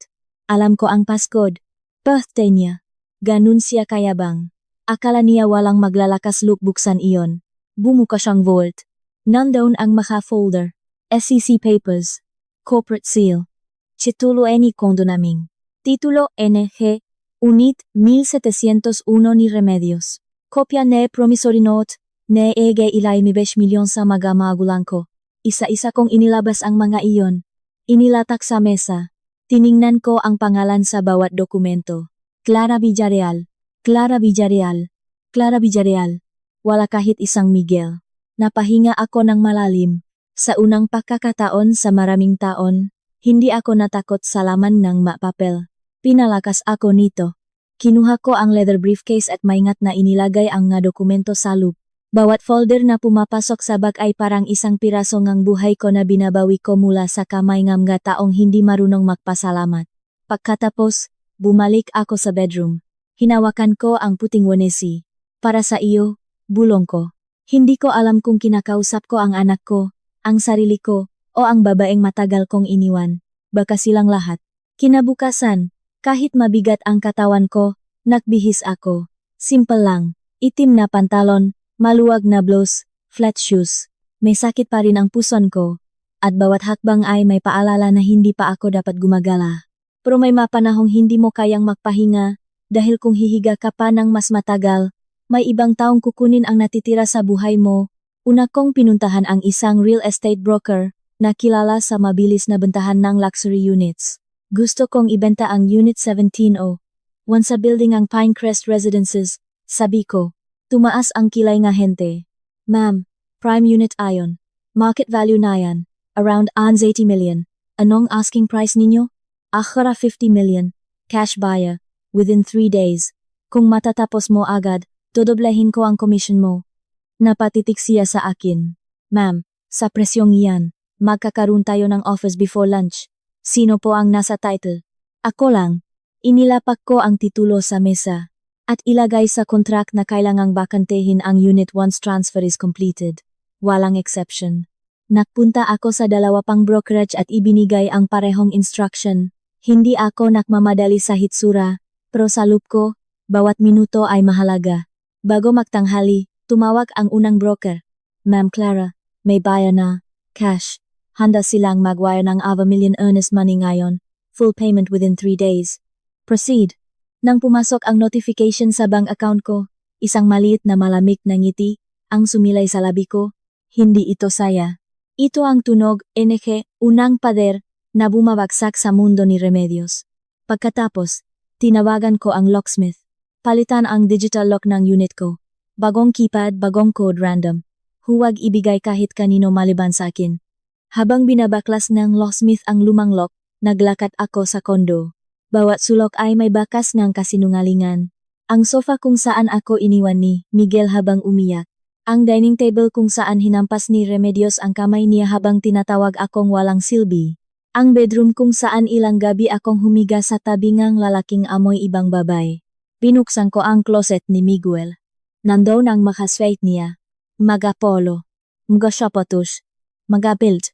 Alam ko ang passcode. Birthday niya. Ganun siya kayabang. Akala niya walang maglalakas look buksan iyon. Bumuka siyang vault. Nandoon ang mga folder. SEC papers. Corporate seal. Titulo ni kondo naming. Titulo NG. Unit 1701 ni Remedios. Kopya ne promissory note. Ne ege ilay 5 milyon sa mga magulang ko. Isa-isa kong inilabas ang mga iyon. Inilatak sa mesa. Tiningnan ko ang pangalan sa bawat dokumento. Clara Villarreal. Clara Villarreal. Clara Villarreal. Wala kahit isang Miguel. Napahinga ako ng malalim. Sa unang pagkakataon sa maraming taon, hindi ako natakot sa laman ng mapapel. Pinalakas ako nito. Kinuha ko ang leather briefcase at maingat na inilagay ang nga dokumento sa loop. Bawat folder na pumapasok sa bag ay parang isang piraso ngang buhay ko na binabawi ko mula sa kamay ng mga taong hindi marunong magpasalamat. Pagkatapos, bumalik ako sa bedroom. Hinawakan ko ang puting wanesi. Para sa iyo, bulong ko. Hindi ko alam kung kinakausap ko ang anak ko, ang sarili ko, o ang babaeng matagal kong iniwan. Baka silang lahat. Kinabukasan, kahit mabigat ang katawan ko, nagbihis ako. Simple lang, itim na pantalon, maluwag na blouse, flat shoes. May sakit pa rin ang puson ko, at bawat hakbang ay may paalala na hindi pa ako dapat gumagala. Pero may mapanahong hindi mo kayang magpahinga, dahil kung hihiga ka pa ng mas matagal, may ibang taong kukunin ang natitira sa buhay mo. Una kong pinuntahan ang isang real estate broker na kilala sa mabilis na bentahan ng luxury units. Gusto kong ibenta ang Unit 17O. Once sa building ang Pinecrest Residences, sabi ko. Tumaas ang kilay nga hente. Ma'am, prime unit ayon. Market value na yan. Around 80 million. Anong asking price ninyo? Akhara 50 million. Cash buyer. Within 3 days. Kung matatapos mo agad, dodoblehin ko ang commission mo. Napatitik siya sa akin. Ma'am, sa presyong iyan, magkakaroon tayo ng offers before lunch. Sino po ang nasa title? Ako lang. Inilapak ko ang titulo sa mesa. At ilagay sa kontrak na kailangang bakantehin ang unit once transfer is completed. Walang exception. Nagpunta ako sa 2 pang brokerage at ibinigay ang parehong instruction. Hindi ako nakmamadali sa hitsura, pero sa loop ko, bawat minuto ay mahalaga. Bago magtanghali, tumawag ang unang broker. Ma'am Clara, may bayar na. Cash. Handa silang mag-wire ng $1 million earnest money ngayon. Full payment within 3 days. Proceed. Nang pumasok ang notification sa bank account ko, isang maliit na malamig na ngiti ang sumilay sa labi ko. Hindi ito saya. Ito ang tunog, NG, unang pader, na bumabagsak sa mundo ni Remedios. Pagkatapos, tinawagan ko ang locksmith. Palitan ang digital lock ng unit ko. Bagong keypad, bagong code random. Huwag ibigay kahit kanino maliban sa akin. Habang binabaklas ng locksmith ang lumang lock, naglakad ako sa kondo. Bawat sulok ay may bakas ng kasinungalingan. Ang sofa kung saan ako iniwan ni Miguel habang umiyak. Ang dining table kung saan hinampas ni Remedios ang kamay niya habang tinatawag akong walang silbi. Ang bedroom kung saan ilang gabi akong humiga sa tabi ng lalaking amoy ibang babay. Binuksan ko ang closet ni Miguel. Nandoon ang mga suede niya. Mga polo. Mga sapatos. Mga belt.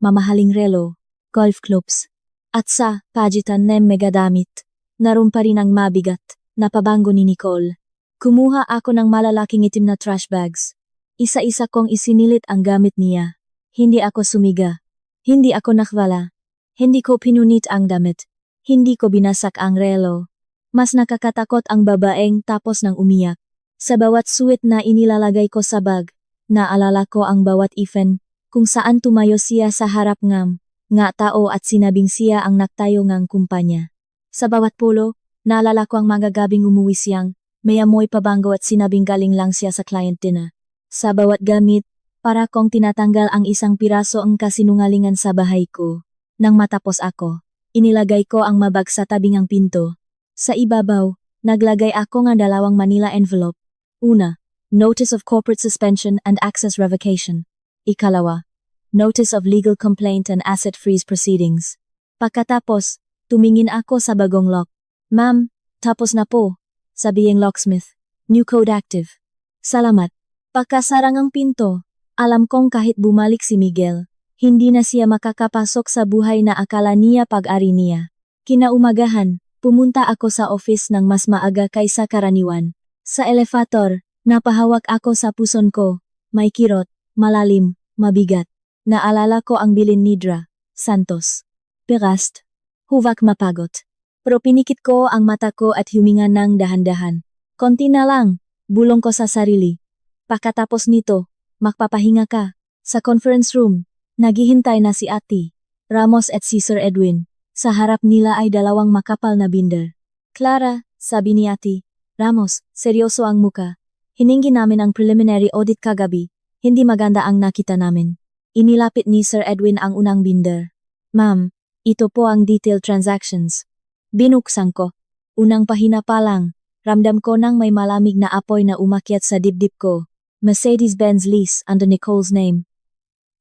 Mamahaling relo. Golf clubs. At sa pagitan ng megadamit, naroon pa rin ang mabigat na pabango ni Nicole. Kumuha ako ng malalaking itim na trash bags. Isa-isa kong isinilit ang gamit niya. Hindi ako sumiga. Hindi ako nakwala. Hindi ko pinunit ang damit. Hindi ko binasak ang relo. Mas nakakatakot ang babaeng tapos nang umiyak. Sa bawat suwit na inilalagay ko sa bag, naalala ko ang bawat even, kung saan tumayo siya sa harap ng nga tao at sinabing siya ang naktayo ngang kumpanya. Sa bawat polo, naalala ko ang mga gabing umuwi siyang, may amoy pabango at sinabing galing lang siya sa client dinner. Sa bawat gamit, para kong tinatanggal ang isang piraso ang kasinungalingan sa bahay ko. Nang matapos ako, inilagay ko ang mabag sa tabing ang pinto. Sa ibabaw, naglagay ako ng 2 Manila envelope. Una, Notice of Corporate Suspension and Access Revocation. Ikalawa, Notice of Legal Complaint and Asset Freeze Proceedings. Pagkatapos, tumingin ako sa bagong lock. Ma'am, tapos na po, sabi ng locksmith. New code active. Salamat. Pagkasarang ang pinto, alam kong kahit bumalik si Miguel, hindi na siya makakapasok sa buhay na akala niya pag-ari niya. Kinaumagahan, pumunta ako sa office ng mas maaga kaysa karaniwan. Sa elevator, napahawak ako sa puson ko. May kirot, malalim, mabigat. Naalala ko ang bilin ni Dra. Santos. Pirast. Huwag mapagot. Pero pinikit ko ang mata ko at huminga ng dahan-dahan. Konti na lang, bulong ko sa sarili. Pagkatapos nito, magpapahinga ka. Sa conference room, naghihintay na si Ate Ramos at si Sir Edwin. Sa harap nila ay dalawang makapal na binder. Clara, sabi ni Ate Ramos, seryoso ang muka. Hiningi namin ang preliminary audit kagabi. Hindi maganda ang nakita namin. Inilapit ni Sir Edwin ang unang binder. Ma'am, ito po ang detailed transactions. Binuksan ko. Unang pahina pa lang, ramdam ko nang may malamig na apoy na umakyat sa dibdib ko. Mercedes-Benz lease under Nicole's name.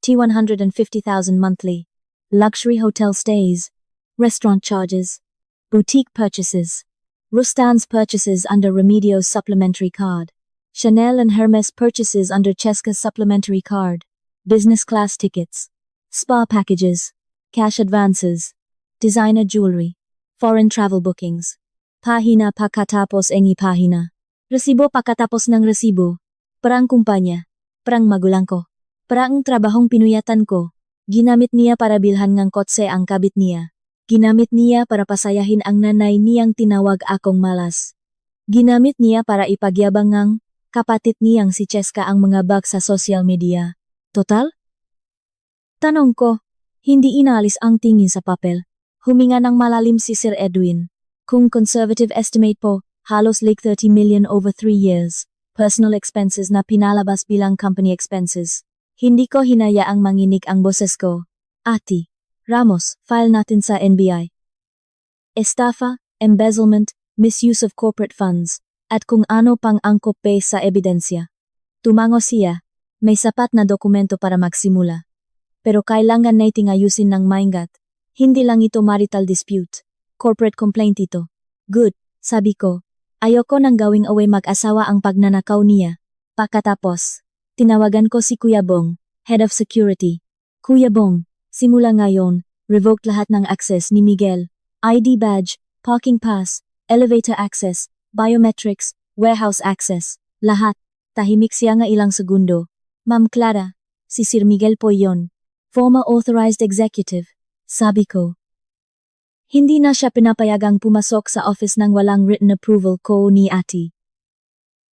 T150,000 monthly. Luxury hotel stays. Restaurant charges. Boutique purchases. Rustan's purchases under Remedio's supplementary card. Chanel and Hermes purchases under Cheska's supplementary card. Business class tickets. Spa packages. Cash advances. Designer jewelry. Foreign travel bookings. Pahina pagkatapos ng pahina. Resibo pagkatapos ng resibo. Parang kumpanya. Parang magulang ko. Parang trabahong pinuyatan ko. Ginamit niya para bilhan ng kotse ang kabit niya. Ginamit niya para pasayahin ang nanay niyang tinawag akong malas. Ginamit niya para ipagyabang ng kapatid niyang si Cheska ang mga bag sa social media. Total? Tanong ko, hindi inalis ang tingin sa papel. Huminga ng malalim si Sir Edwin. Kung conservative estimate po, halos like 30 million over 3 years. Personal expenses na pinalabas bilang company expenses. Hindi ko hinayaang manginig ang boses ko. Ate Ramos, file natin sa NBI. Estafa, embezzlement, misuse of corporate funds, at kung ano pang angkop pa sa ebidensya. Tumango siya. May sapat na dokumento para magsimula. Pero kailangan nating ayusin ng maingat. Hindi lang ito marital dispute. Corporate complaint ito. Good, sabi ko. Ayoko nang gawing away mag-asawa ang pagnanakaw niya. Pagkatapos, tinawagan ko si Kuya Bong, Head of Security. Kuya Bong, simula ngayon, revoked lahat ng access ni Miguel. ID badge, parking pass, elevator access, biometrics, warehouse access, lahat. Tahimik siya nga ilang segundo. Ma'am Clara, si Sir Miguel po yon. Former authorized executive, sabi ko. Hindi na siya pinapayagang pumasok sa office nang walang written approval ko ni Ate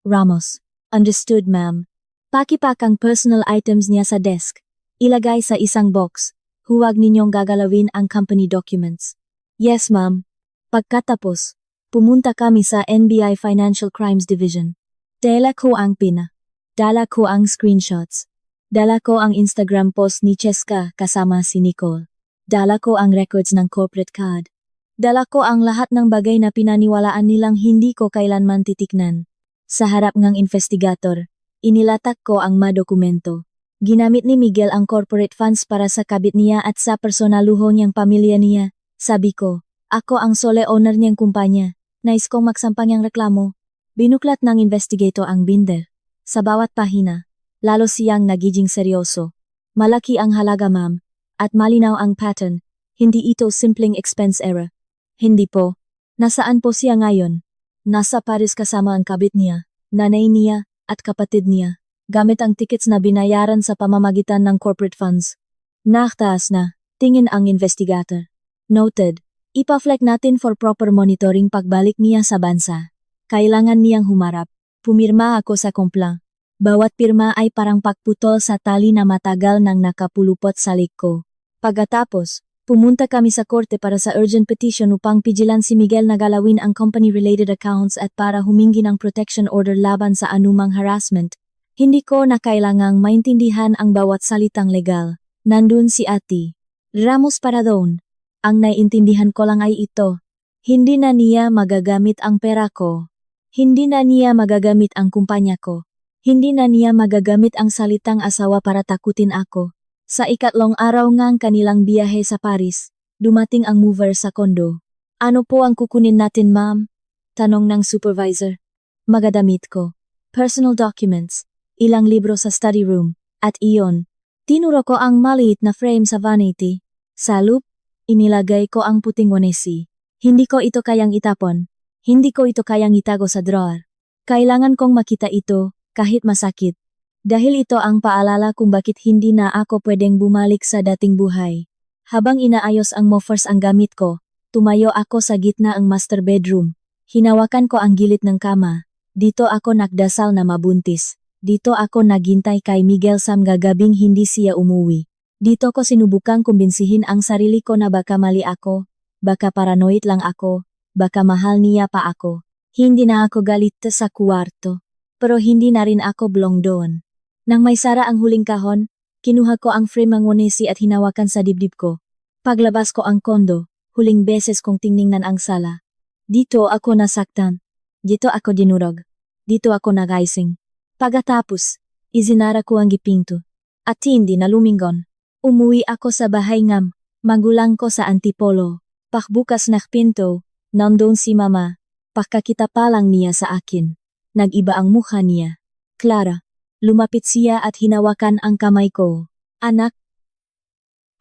Ramos. Understood, ma'am. Pakipak ang personal items niya sa desk. Ilagay sa isang box. Huwag ninyong gagalawin ang company documents. Yes, ma'am. Pagkatapos, pumunta kami sa NBI Financial Crimes Division. Dala ko ang pina. Dala ko ang screenshots. Dala ko ang Instagram post ni Cheska kasama si Nicole. Dala ko ang records ng corporate card. Dala ko ang lahat ng bagay na pinaniwalaan nilang hindi ko kailanman titiknan. Sa harap ng investigator, inilatak ko ang mga dokumento. Ginamit ni Miguel ang corporate funds para sa kabit niya at sa personaluho niyang pamilya niya. Sabi ko, ako ang sole owner niyang kumpanya. Nais kong magsampang niyang reklamo. Binuklat ng investigator ang binder. Sa bawat pahina, lalo siyang nagiging seryoso. Malaki ang halaga, ma'am, at malinaw ang pattern. Hindi ito simpleng expense error. Hindi po. Nasaan po siya ngayon? Nasa Paris kasama ang kabit niya, nanay niya, at kapatid niya. Gamit ang tickets na binayaran sa pamamagitan ng corporate funds. Naktaas na, tingin ang investigator. Noted. Ipa-flag natin for proper monitoring pagbalik niya sa bansa. Kailangan niyang humarap. Pumirma ako sa kompla. Bawat pirma ay parang pagputol sa tali na matagal nang nakapulupot sa lik ko. Pagkatapos, pumunta kami sa korte para sa urgent petition upang pigilan si Miguel na galawin ang company-related accounts at para humingi ng protection order laban sa anumang harassment. Hindi ko na kailangang maintindihan ang bawat salitang legal. Nandun si Ate Ramos para doon. Ang naiintindihan ko lang ay ito. Hindi na niya magagamit ang pera ko. Hindi na niya magagamit ang kumpanya ko. Hindi na niya magagamit ang salitang asawa para takutin ako. Sa ikatlong araw ngang kanilang biyahe sa Paris, dumating ang mover sa kondo. Ano po ang kukunin natin, ma'am? Tanong ng supervisor. Magadamit ko. Personal documents, ilang libro sa study room, at iyon. Tinuro ko ang maliit na frame sa vanity. Sa loop, inilagay ko ang puting onesi. Hindi ko ito kayang itapon. Hindi ko ito kayang itago sa drawer. Kailangan kong makita ito, kahit masakit. Dahil ito ang paalala kung bakit hindi na ako pwedeng bumalik sa dating buhay. Habang inaayos ang mofers ang gamit ko, tumayo ako sa gitna ang master bedroom. Hinawakan ko ang gilid ng kama. Dito ako nagdasal na mabuntis. Dito ako naghintay kay Miguel Sam gagabing hindi siya umuwi. Dito ko sinubukang kumbinsihin ang sarili ko na baka mali ako, baka paranoid lang ako, baka mahal niya pa ako. Hindi na ako galit sa kwarto, pero hindi na rin ako blong doon. Nang may sara ang huling kahon, kinuha ko ang frame ng onesi at hinawakan sa dibdib ko. Paglabas ko ang kondo, huling beses kong tingnan ang sala. Dito ako nasaktan. Dito ako dinurog. Dito ako nagising. Pagkatapos, isinara ko ang gipinto. At hindi na lumingon. Umuwi ako sa bahay ngam, magulang ko sa Antipolo. Pakbukas ng pinto, nandun si mama. Pakakita pa lang niya sa akin. Nag-iba ang mukha niya. Clara. Lumapit siya at hinawakan ang kamay ko. Anak,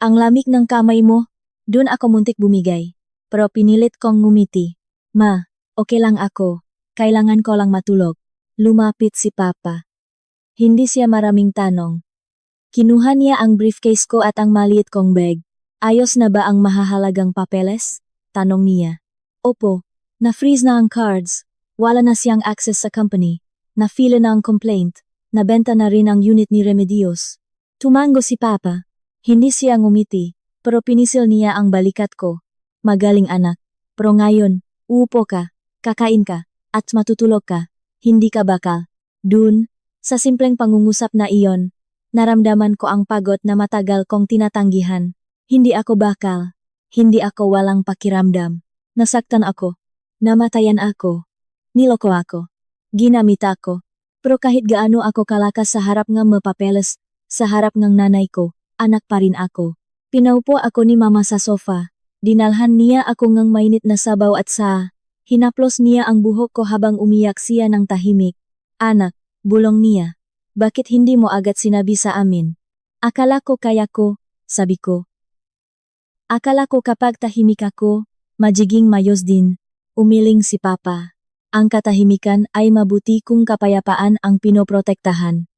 ang lamig ng kamay mo. Dun ako muntik bumigay. Pero pinilit kong ngumiti. Ma, okay lang ako. Kailangan ko lang matulog. Lumapit si Papa. Hindi siya maraming tanong. Kinuha niya ang briefcase ko at ang maliit kong bag. Ayos na ba ang mahahalagang papeles? Tanong niya. Opo, na-freeze na ang cards. Wala na siyang access sa company. Na-file na ang complaint. Nabenta na rin ang unit ni Remedios. Tumango si Papa. Hindi siya ngumiti, pero pinisil niya ang balikat ko. Magaling anak. Pero ngayon, uupo ka, kakain ka, at matutulog ka. Hindi ka bakal. Dun, sa simpleng pangungusap na iyon, naramdaman ko ang pagod na matagal kong tinatanggihan. Hindi ako bakal. Hindi ako walang pakiramdam. Nasaktan ako. Namatayan ako. Niloko ako. Ginamit ako. Pero kahit gaano ako kalakas sa harap ng mapapeles, sa harap ng nanay ko, anak pa rin ako. Pinaupo ako ni mama sa sofa. Dinalhan niya ako ng mainit na sabaw at hinaplos niya ang buhok ko habang umiyak siya ng tahimik. Anak, bulong niya. Bakit hindi mo agad sinabi sa amin? Akala ko kaya ko, sabi ko. Akala ko kapag tahimik ako, magiging mayos din. Umiling si Papa. Ang katahimikan ay mabuti kung kapayapaan ang pinoprotektahan.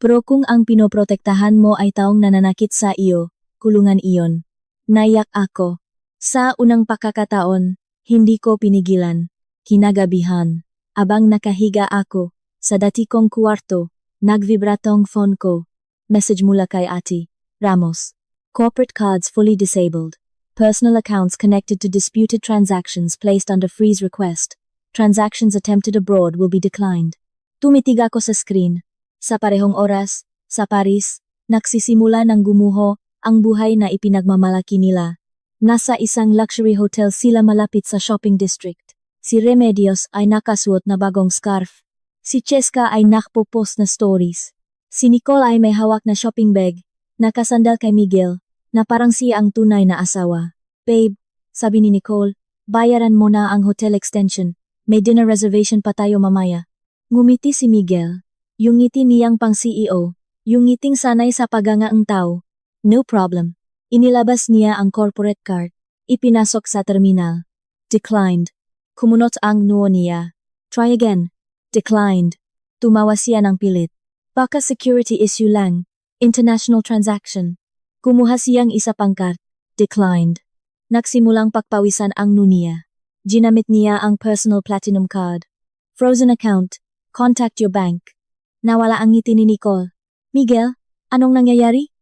Pero kung ang pinoprotektahan mo ay taong nananakit sa iyo, kulungan iyon. Naiyak ako. Sa unang pakakataon, hindi ko pinigilan. Kinagabihan. Abang nakahiga ako, sa dati kong kwarto, nagvibratong phone ko. Message mula kay Ate Ramos. Corporate cards fully disabled. Personal accounts connected to disputed transactions placed under freeze request. Transactions attempted abroad will be declined. Tumitig ako sa screen. Sa parehong oras, sa Paris, nagsisimula ng gumuho ang buhay na ipinagmamalaki nila. Nasa isang luxury hotel sila malapit sa shopping district. Si Remedios ay nakasuot na bagong scarf. Si Cheska ay nakpopost na stories. Si Nicole ay may hawak na shopping bag, nakasandal kay Miguel, na parang siya ang tunay na asawa. Babe, sabi ni Nicole, bayaran mo na ang hotel extension. May dinner reservation pa tayo mamaya. Ngumiti si Miguel. Yung ngiti niyang pang CEO. Yung ngiting sanay sa pagangaang tao. No problem. Inilabas niya ang corporate card. Ipinasok sa terminal. Declined. Kumunot ang noo niya. Try again. Declined. Tumawa siya ng pilit. Baka security issue lang. International transaction. Kumuha siyang isa pang card. Declined. Nagsimulang pagpawisan ang noo niya. Ginamit niya ang personal platinum card. Frozen account. Contact your bank. Nawala ang ngiti ni Nicole. Miguel, anong nangyayari?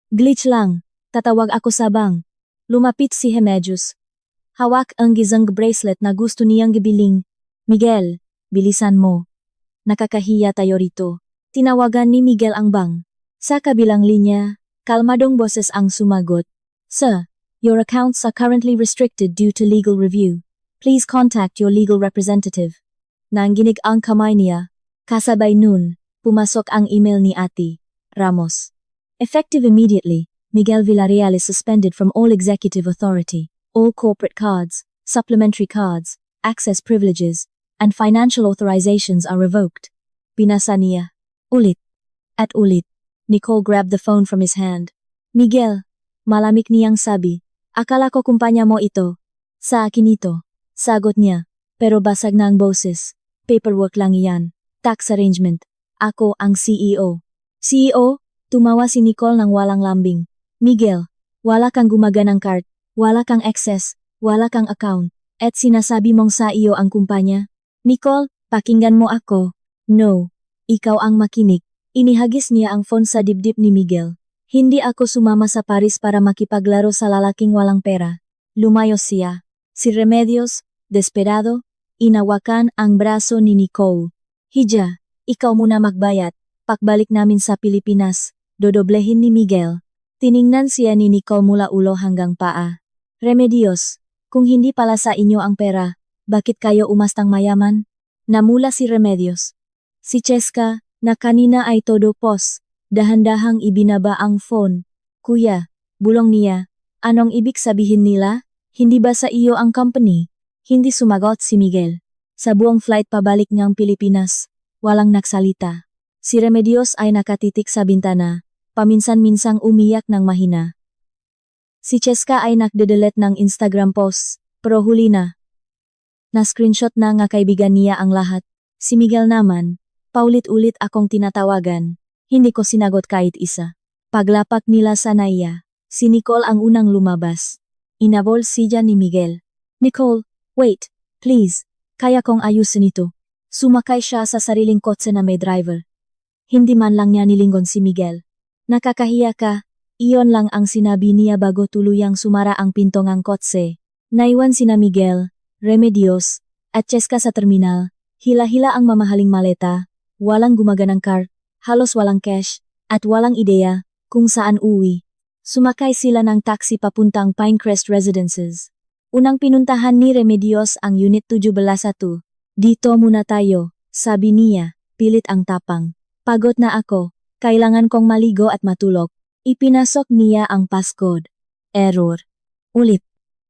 Glitch lang. Tatawag ako sa bank. Lumapit si Remedios. Hawak ang gizang bracelet na gusto niyang gibiling. Miguel, bilisan mo. Nakakahiya tayo rito. Tinawagan ni Miguel ang bank. Sa kabilang linya, kalmadong boses ang sumagot. Sir, your accounts are currently restricted due to legal review. Please contact your legal representative. Nanginig ang kamay niya. Kasabay nun, pumasok ang email ni Ate Ramos. Effective immediately, Miguel Villarreal is suspended from all executive authority, all corporate cards, supplementary cards, access privileges, and financial authorizations are revoked. Binasa niya. Ulit. At ulit. Nicole grabbed the phone from his hand. Miguel, malamig niyang sabi, akala ko kumpanya mo ito. Sa akin ito. Sagot niya, pero basag na ang boses. Paperwork lang iyan. Tax arrangement. Ako ang CEO. CEO? Tumawa si Nicole ng walang lambing. Miguel, wala kang gumaganang card, wala kang access, wala kang account, at sinasabi mong sa iyo ang kumpanya? Nicole, pakinggan mo ako. No. Ikaw ang makinig. Inihagis niya ang phone sa dibdib ni Miguel. Hindi ako sumama sa Paris para makipaglaro sa lalaking walang pera. Lumayo siya. Si Remedios, desperado, inawakan ang braso ni Nicole. Hija, ikaw muna magbayad. Pagbalik namin sa Pilipinas, dodoblehin ni Miguel. Tiningnan siya ni Nicole mula ulo hanggang paa. Remedios, kung hindi pala sa inyo ang pera, bakit kayo umastang mayaman? Namula si Remedios. Si Cheska, na kanina ay todo pos, dahan-dahang ibinaba ang phone. Kuya, bulong niya, anong ibig sabihin nila? Hindi ba sa iyo ang company? Hindi sumagot si Miguel. Sa buong flight pabalik ngang Pilipinas, walang nagsalita. Si Remedios ay nakatitik sa bintana, paminsan-minsang umiyak ng mahina. Si Cheska ay nagdedelete ng Instagram posts, pero huli na. Na-screenshot na nga kaibigan niya ang lahat. Si Miguel naman, paulit-ulit akong tinatawagan, hindi ko sinagot kahit isa. Paglapak nila sa naiya, si Nicole ang unang lumabas. Inabol siya ni Miguel. Nicole, wait, please, kaya kong ayusin ito. Sumakay siya sa sariling kotse na may driver. Hindi man lang niya nilingon si Miguel. Nakakahiya ka, iyon lang ang sinabi niya bago tuluyang sumara ang pinto ng kotse. Naiwan sina Miguel, Remedios, at Cheska sa terminal. Hila-hila ang mamahaling maleta, walang gumaganang car, halos walang cash, at walang ideya kung saan uwi. Sumakay sila ng taxi papuntang Pinecrest Residences. Unang pinuntahan ni Remedios ang Unit 17-1. Dito muna tayo, sabi niya, pilit ang tapang. Pagod na ako, kailangan kong maligo at matulog. Ipinasok niya ang passcode. Error. Ulit.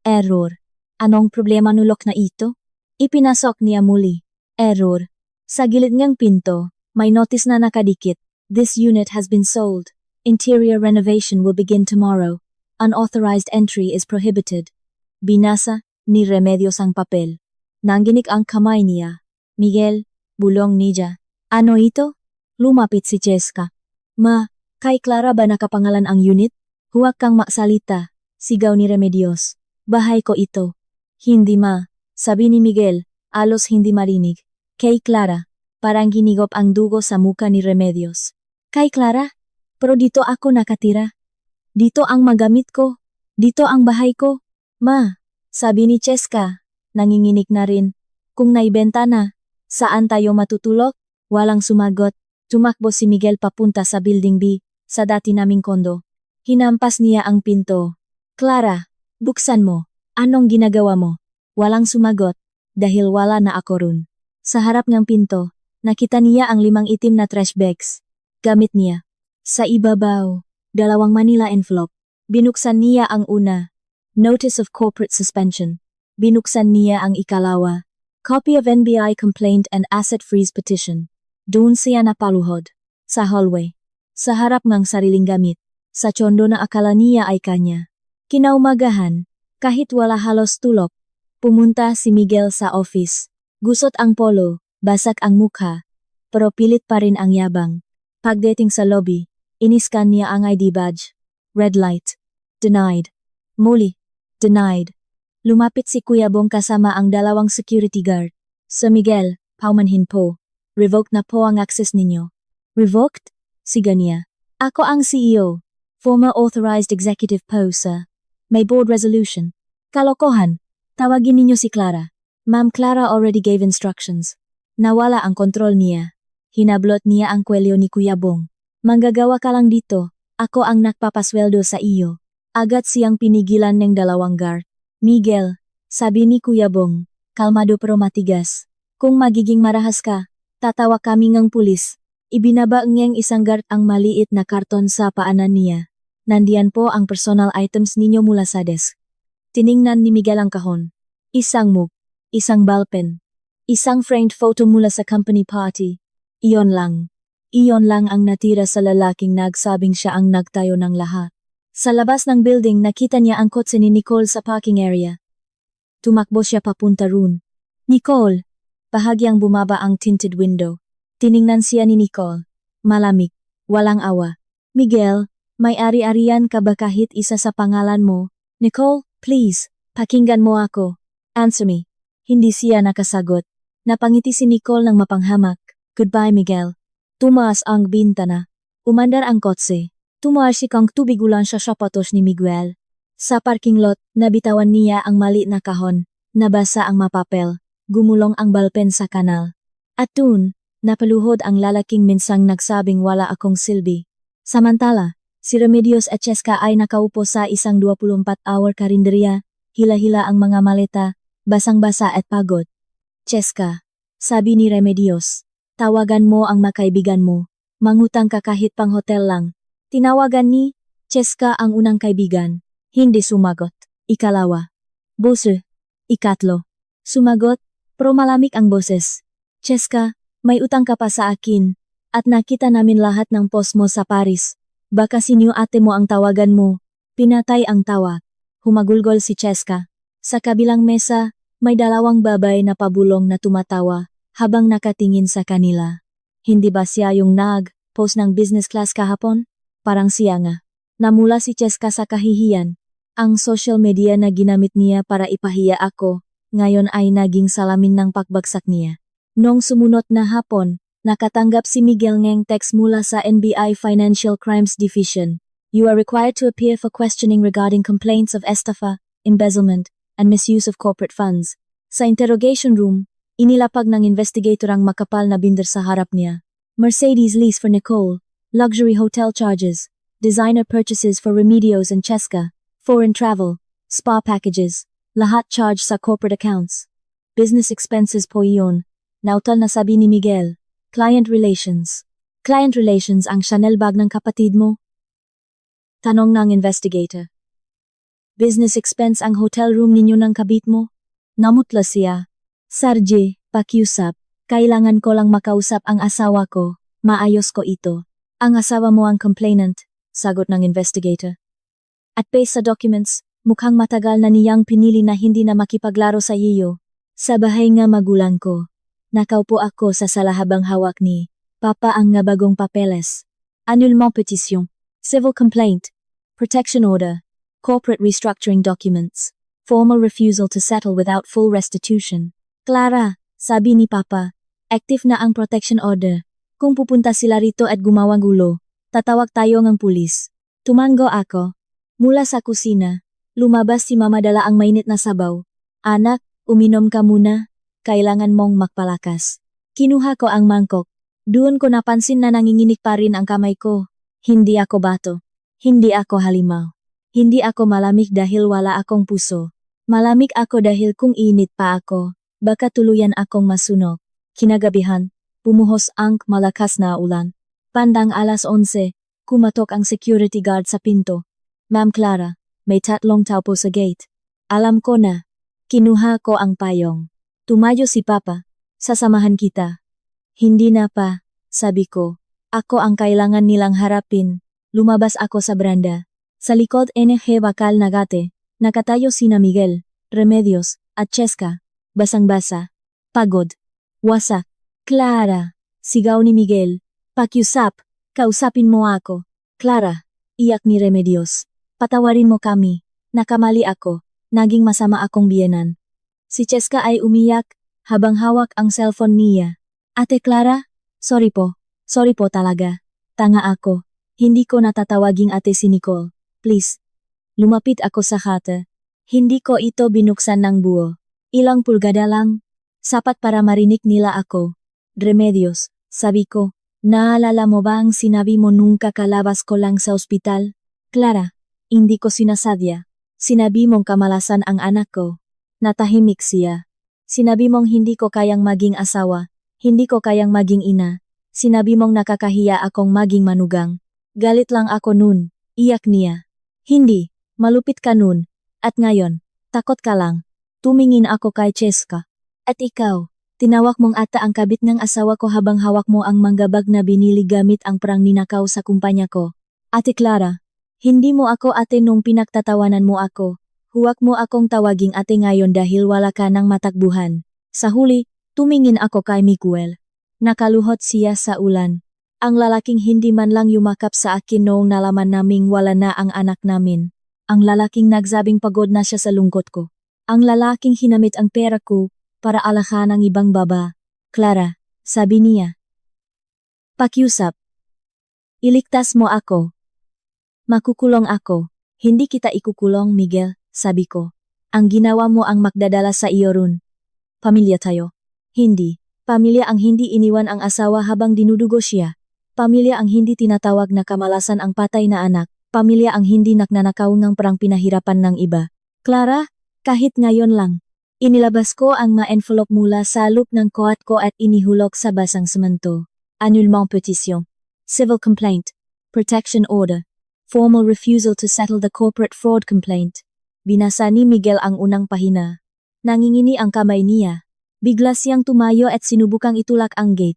Error. Anong problema nulok na ito? Ipinasok niya muli. Error. Sa gilid ngang pinto, may notice na nakadikit. This unit has been sold. Interior renovation will begin tomorrow. Unauthorized entry is prohibited. Binasa ni Remedios ang papel. Nanginik ang kamay niya. Miguel, bulong niya. Ano ito? Lumapit si Cheska. Ma, kay Clara ba nakapangalan ang unit? Huwag kang maksalita, sigaw ni Remedios. Bahay ko ito. Hindi ma, sabi ni Miguel, alos hindi marinig. Kay Clara, parang hinigop ang dugo sa muka ni Remedios. Kay Clara? Pero dito ako nakatira. Dito ang magamit ko. Dito ang bahay ko. Ma, sabi ni Cheska, nanginginig na rin. Kung naibenta na, saan tayo matutulog? Walang sumagot. Tumakbo si Miguel papunta sa Building B, sa dati naming kondo. Hinampas niya ang pinto. Clara, buksan mo. Anong ginagawa mo? Walang sumagot, dahil wala na ako ron. Sa harap ng pinto, nakita niya ang 5 itim na trash bags. Gamit niya. Sa ibabaw, 2 Manila envelope. Binuksan niya ang una. Notice of Corporate Suspension. Binuksan niya ang ikalawa. Copy of NBI Complaint and Asset Freeze Petition. Doon siya napaluhod. Sa hallway. Sa harap ng sariling gamit. Sa tsondo na akala niya ay kanya. Kinaumagahan, kahit wala halos tulog, pumunta si Miguel sa office. Gusot ang polo, basag ang mukha, pero pilit pa rin ang yabang. Pagdating sa lobby, iniskan niya ang ID badge. Red light. Denied. Muli. Denied. Lumapit si Kuya Bong kasama ang 2 security guard. Sir Miguel, paumanhin po. Revoked na po ang access ninyo. Revoked? Siga niya. Ako ang CEO. Former authorized executive po, sir. May board resolution. Kalokohan. Tawagin ninyo si Clara. Ma'am Clara already gave instructions. Nawala ang kontrol niya. Hinablot niya ang kwelyo ni Kuya Bong. Manggagawa ka lang dito. Ako ang nagpapasweldo sa iyo. Agad siyang pinigilan ng 2 guard. Miguel, sabi ni Kuya Bong, kalmado pero matigas. Kung magiging marahas ka, tatawa kami ng pulis. Ibinaba niyang isanggat ang maliit na karton sa paanan niya. Nandiyan po ang personal items ninyo mula sa desk. Tiningnan ni Miguel ang kahon. Isang mug, isang ballpen, isang framed photo mula sa company party. Iyon lang. Iyon lang ang natira sa lalaking nagsabing siya ang nagtayo ng lahat. Sa labas ng building nakita niya ang kotse ni Nicole sa parking area. Tumakbo siya papunta roon. Nicole! Bahagyang bumaba ang tinted window. Tiningnan siya ni Nicole. Malamig, walang awa. Miguel, may ari-arian ka ba kahit isa sa pangalan mo? Nicole, please, pakinggan mo ako. Answer me. Hindi siya nakasagot. Napangiti si Nicole ng mapanghamak. Goodbye, Miguel. Tumaas ang bintana. Umandar ang kotse. Tumaasik ang tubig ulan sa sapatos ni Miguel. Sa parking lot, nabitawan niya ang maliit na kahon. Nabasa ang mapapel. Gumulong ang ballpen sa kanal. At dun, napaluhod ang lalaking minsang nagsabing wala akong silbi. Samantala, si Remedios at Cheska ay nakaupo sa isang 24-hour karinderya, hila-hila ang mga maleta, basang-basa at pagod. Cheska, sabi ni Remedios, tawagan mo ang makaibigan mo, mangutang ka kahit pang hotel lang. Tinawagan ni Cheska ang unang kaibigan, hindi sumagot. Ikalawa, Bose, ikatlo, sumagot, pero malamig ang boses. Cheska, may utang ka pa sa akin, at nakita namin lahat ng post mo sa Paris. Baka sinyo ate mo ang tawagan mo. Pinatay ang tawag. Humagulgol si Cheska. Sa kabilang mesa, may dalawang babay na pabulong na tumatawa habang nakatingin sa kanila. Hindi ba siya yung nag-post ng business class kahapon? Parang siya nga. Namula si Cheska sa kahihiyan. Ang social media na ginamit niya para ipahiya ako, ngayon ay naging salamin ng pagbagsak niya. Noong sumunod na hapon, nakatanggap si Miguel ng text mula sa NBI Financial Crimes Division. You are required to appear for questioning regarding complaints of estafa, embezzlement, and misuse of corporate funds. Sa interrogation room, inilapag ng investigator ang makapal na binder sa harap niya. Mercedes lease for Nicole, luxury hotel charges, designer purchases for Remedios and Cheska, foreign travel, spa packages, lahat charge sa corporate accounts. Business expenses po iyon. Nautal na sabi ni Miguel. Client relations. Client relations ang Chanel bag ng kapatid mo? Tanong ng investigator. Business expense ang hotel room ninyo ng kabit mo? Namutla siya. Sarje, pakiusap. Kailangan ko lang makausap ang asawa ko. Maayos ko ito. Ang asawa mo ang complainant, sagot ng investigator. At based sa documents, mukhang matagal na niyang pinili na hindi na makipaglaro sa iyo. Sa bahay nga magulang ko. Nakaupo ako sa sala habang hawak ni Papa ang nga bagong papeles. Annulment petition, civil complaint, protection order, corporate restructuring documents, formal refusal to settle without full restitution. Clara, sabi ni Papa, active na ang protection order. Kung pupunta sila rito at gumawang gulo, tatawag tayo ng pulis. Tumango ako. Mula sa kusina, lumabas si Mama dala ang mainit na sabaw. Anak, uminom ka muna. Kailangan mong magpalakas. Kinuha ko ang mangkok. Doon ko napansin na nanginginig pa rin ang kamay ko. Hindi ako bato. Hindi ako halimaw. Hindi ako malamig dahil wala akong puso. Malamig ako dahil kung init pa ako, baka tuluyan akong masunog. Kinagabihan, pumuhos ang malakas na ulan. Bandang alas 11, kumatok ang security guard sa pinto. Ma'am Clara, may 3 tao po sa gate. Alam ko na. Kinuha ko ang payong. Tumayo si Papa, sasamahan kita. Hindi na pa, sabi ko. Ako ang kailangan nilang harapin. Lumabas ako sa branda. Sa likod NG bakal nagate, nakatayo sina Miguel, Remedios, at Cheska. Basang-basa. Pagod. Wasak. Clara, sigaw ni Miguel. Pakiusap, kausapin mo ako. Clara, iyak ni Remedios. Patawarin mo kami. Nakamali ako. Naging masama akong biyenan. Si Cheska ay umiyak, habang hawak ang cellphone niya. Ate Clara, sorry po talaga. Tanga ako, hindi ko natatawaging ate si Nicole. Please. Lumapit ako sa kata. Hindi ko ito binuksan ng buo. Ilang pulgada lang. Sapat para marinig nila ako. Remedios, sabi ko, naalala mo ba ang sinabi mo nung kakalabas ko lang sa ospital? Clara, hindi ko sinasadya. Sinabi mong kamalasan ang anak ko. Natahimik siya. Sinabi mong hindi ko kayang maging asawa, hindi ko kayang maging ina. Sinabi mong nakakahiya akong maging manugang. Galit lang ako nun, iyak niya. Hindi, malupit ka nun. At ngayon, takot ka lang. Tumingin ako kay Cheska. At ikaw, tinawak mong ata ang kabit ng asawa ko habang hawak mo ang manggabag na binili gamit ang perang ninakaw sa kumpanya ko. Ate Clara, hindi mo ako ate nung pinagtatawanan mo ako. Huwag mo akong tawaging ate ngayon dahil wala ka ng matakbuhan. Sa huli, tumingin ako kay Miguel. Nakaluhot siya sa ulan. Ang lalaking hindi man lang yumakap sa akin noong nalaman naming wala na ang anak namin. Ang lalaking nagsabing pagod na siya sa lungkot ko. Ang lalaking hinamit ang pera ko para alahan ng ibang baba. Clara, sabi niya. Pakiusap. Iligtas mo ako. Makukulong ako. Hindi kita ikukulong, Miguel, sabi ko. Ang ginawa mo ang magdadala sa iyo ron. Pamilya tayo. Hindi. Pamilya ang hindi iniwan ang asawa habang dinudugo siya. Pamilya ang hindi tinatawag na kamalasan ang patay na anak. Pamilya ang hindi nagnanakaw ng perang pinahirapan ng iba. Clara, kahit ngayon lang. Inilabas ko ang ma-envelope mula sa loop ng koat ko at inihulog sa basang semento. Annulment petition. Civil complaint. Protection order. Formal refusal to settle the corporate fraud complaint. Binasa ni Miguel ang unang pahina. Nangingini ang kamay niya. Bigla siyang tumayo at sinubukang itulak ang gate.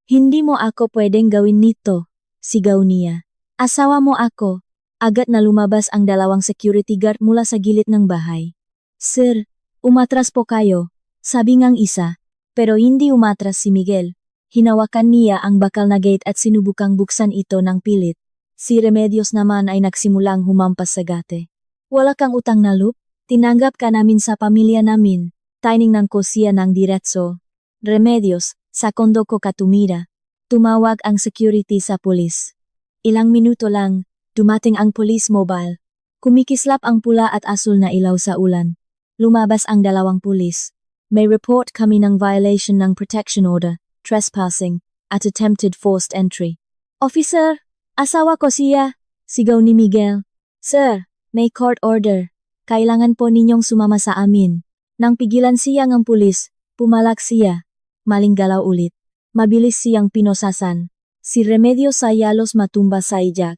Hindi mo ako pwedeng gawin nito, sigaw niya. Asawa mo ako. Agad na lumabas ang dalawang security guard mula sa gilid ng bahay. Sir, umatras po kayo, sabi ngang isa. Pero hindi umatras si Miguel. Hinawakan niya ang bakal na gate at sinubukang buksan ito ng pilit. Si Remedios naman ay nagsimulang humampas sa gate. Wala kang utang na loob? Tinanggap ka namin sa pamilya namin. Tiningnan ko siya ng diretso. Remedios, sa kondo ko ka tumira. Tumawag ang security sa pulis. Ilang minuto lang, dumating ang police mobile. Kumikislap ang pula at asul na ilaw sa ulan. Lumabas ang dalawang pulis. May report kami ng violation ng protection order, trespassing, at attempted forced entry. Officer, asawa ko siya, sigaw ni Miguel. Sir, may court order. Kailangan po ninyong sumama sa amin. Nang pigilan siya ng pulis, pumalak siya. Maling galaw ulit. Mabilis siyang pinosasan. Si Remedios ay halos matumba sa ijak.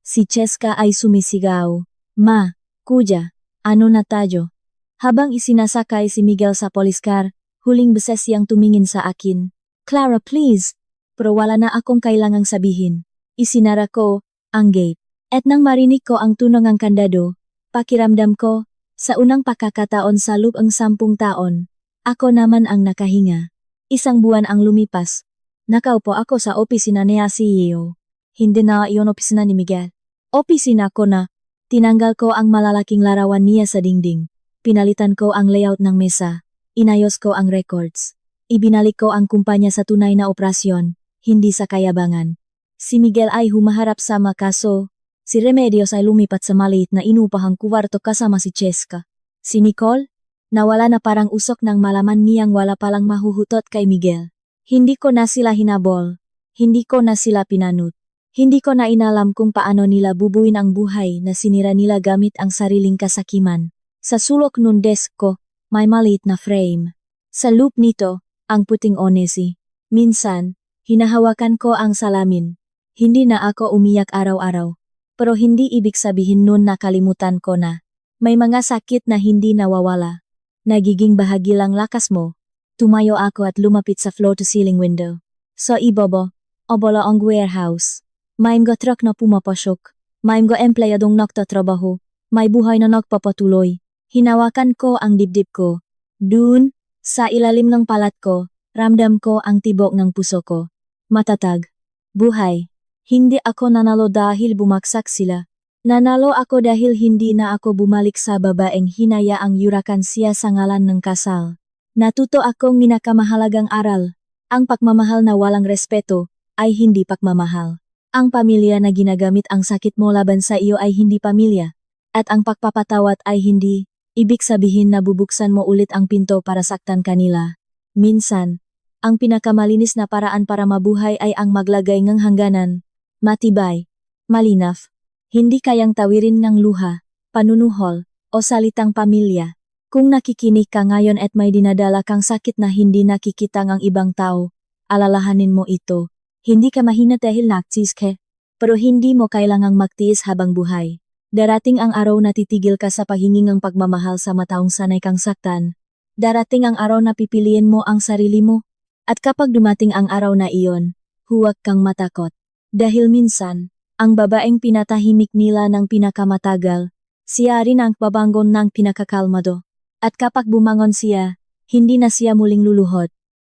Si Cheska ay sumisigaw. Ma, kuya, ano na tayo? Habang isinasakay si Miguel sa police car, huling beses siyang tumingin sa akin. Clara, please. Pero wala na akong kailangang sabihin. Isinara ko ang gate. At nang marinig ko ang tunog ng kandado, pakiramdam ko, sa unang pakakataon sa loob ang 10 taon, ako naman ang nakahinga. Isang buwan ang lumipas. Nakaupo ako sa opisina niya CEO. Hindi na iyon opisina ni Miguel. Opisina ko na. Tinanggal ko ang malalaking larawan niya sa dingding. Pinalitan ko ang layout ng mesa. Inayos ko ang records. Ibinalik ko ang kumpanya sa tunay na operasyon, hindi sa kayabangan. Si Miguel ay humaharap sa makaso. Si Remedios ay lumipat sa maliit na inupahang kuwarto kasama si Cheska. Si Nicole, nawala na parang usok nang malaman niyang wala palang mahuhutot kay Miguel. Hindi ko na sila hinabol. Hindi ko na sila pinanut. Hindi ko na inalam kung paano nila bubuin ang buhay na sinira nila gamit ang sariling kasakiman. Sa sulok nun desk ko, may maliit na frame. Sa loop nito, ang puting onesi. Minsan, hinahawakan ko ang salamin. Hindi na ako umiyak araw-araw. Pero hindi ibig sabihin nun nakalimutan ko na. May mga sakit na hindi nawawala. Nagiging bahagi lang lakas mo. Tumayo ako at lumapit sa floor-to-ceiling window. Sa ibobo, obola ang warehouse. May mga truck na pumapasok. May mga empleyadong nagtatrabaho. May buhay na nagpapatuloy. Hinawakan ko ang dibdib ko. Dun, sa ilalim ng palat ko, ramdam ko ang tibok ng puso ko. Matatag. Buhay. Hindi ako nanalo dahil bumagsak sila. Nanalo ako dahil hindi na ako bumalik sa babaeng hinayaang yurakan siya sa ngalan ng kasal. Natuto akong minakamahalagang aral. Ang pagmamahal na walang respeto ay hindi pagmamahal. Ang pamilya na ginagamit ang sakit mo laban sa iyo ay hindi pamilya. At ang pagpapatawad ay hindi ibig sabihin na bubuksan mo ulit ang pinto para saktan kanila. Minsan, ang pinakamalinis na paraan para mabuhay ay ang maglagay ng hangganan. Matibay, malinaf, hindi kayang tawirin ng luha, panunuhol, o salitang pamilya. Kung nakikinig ka ngayon at may dinadala kang sakit na hindi nakikita ng ibang tao, alalahanin mo ito. Hindi ka mahina dahil naktis ka. Pero hindi mo kailangang magtiis habang buhay. Darating ang araw na titigil ka sa pahingingang pagmamahal sa mataong sanay kang saktan. Darating ang araw na pipiliin mo ang sarili mo. At kapag dumating ang araw na iyon, huwag kang matakot. Dahil minsan, ang babaeng pinatahimik nila ng pinakamatagal, siya rin ang babangon ng pinakakalmado. At kapag bumangon siya, hindi na siya muling luluhod.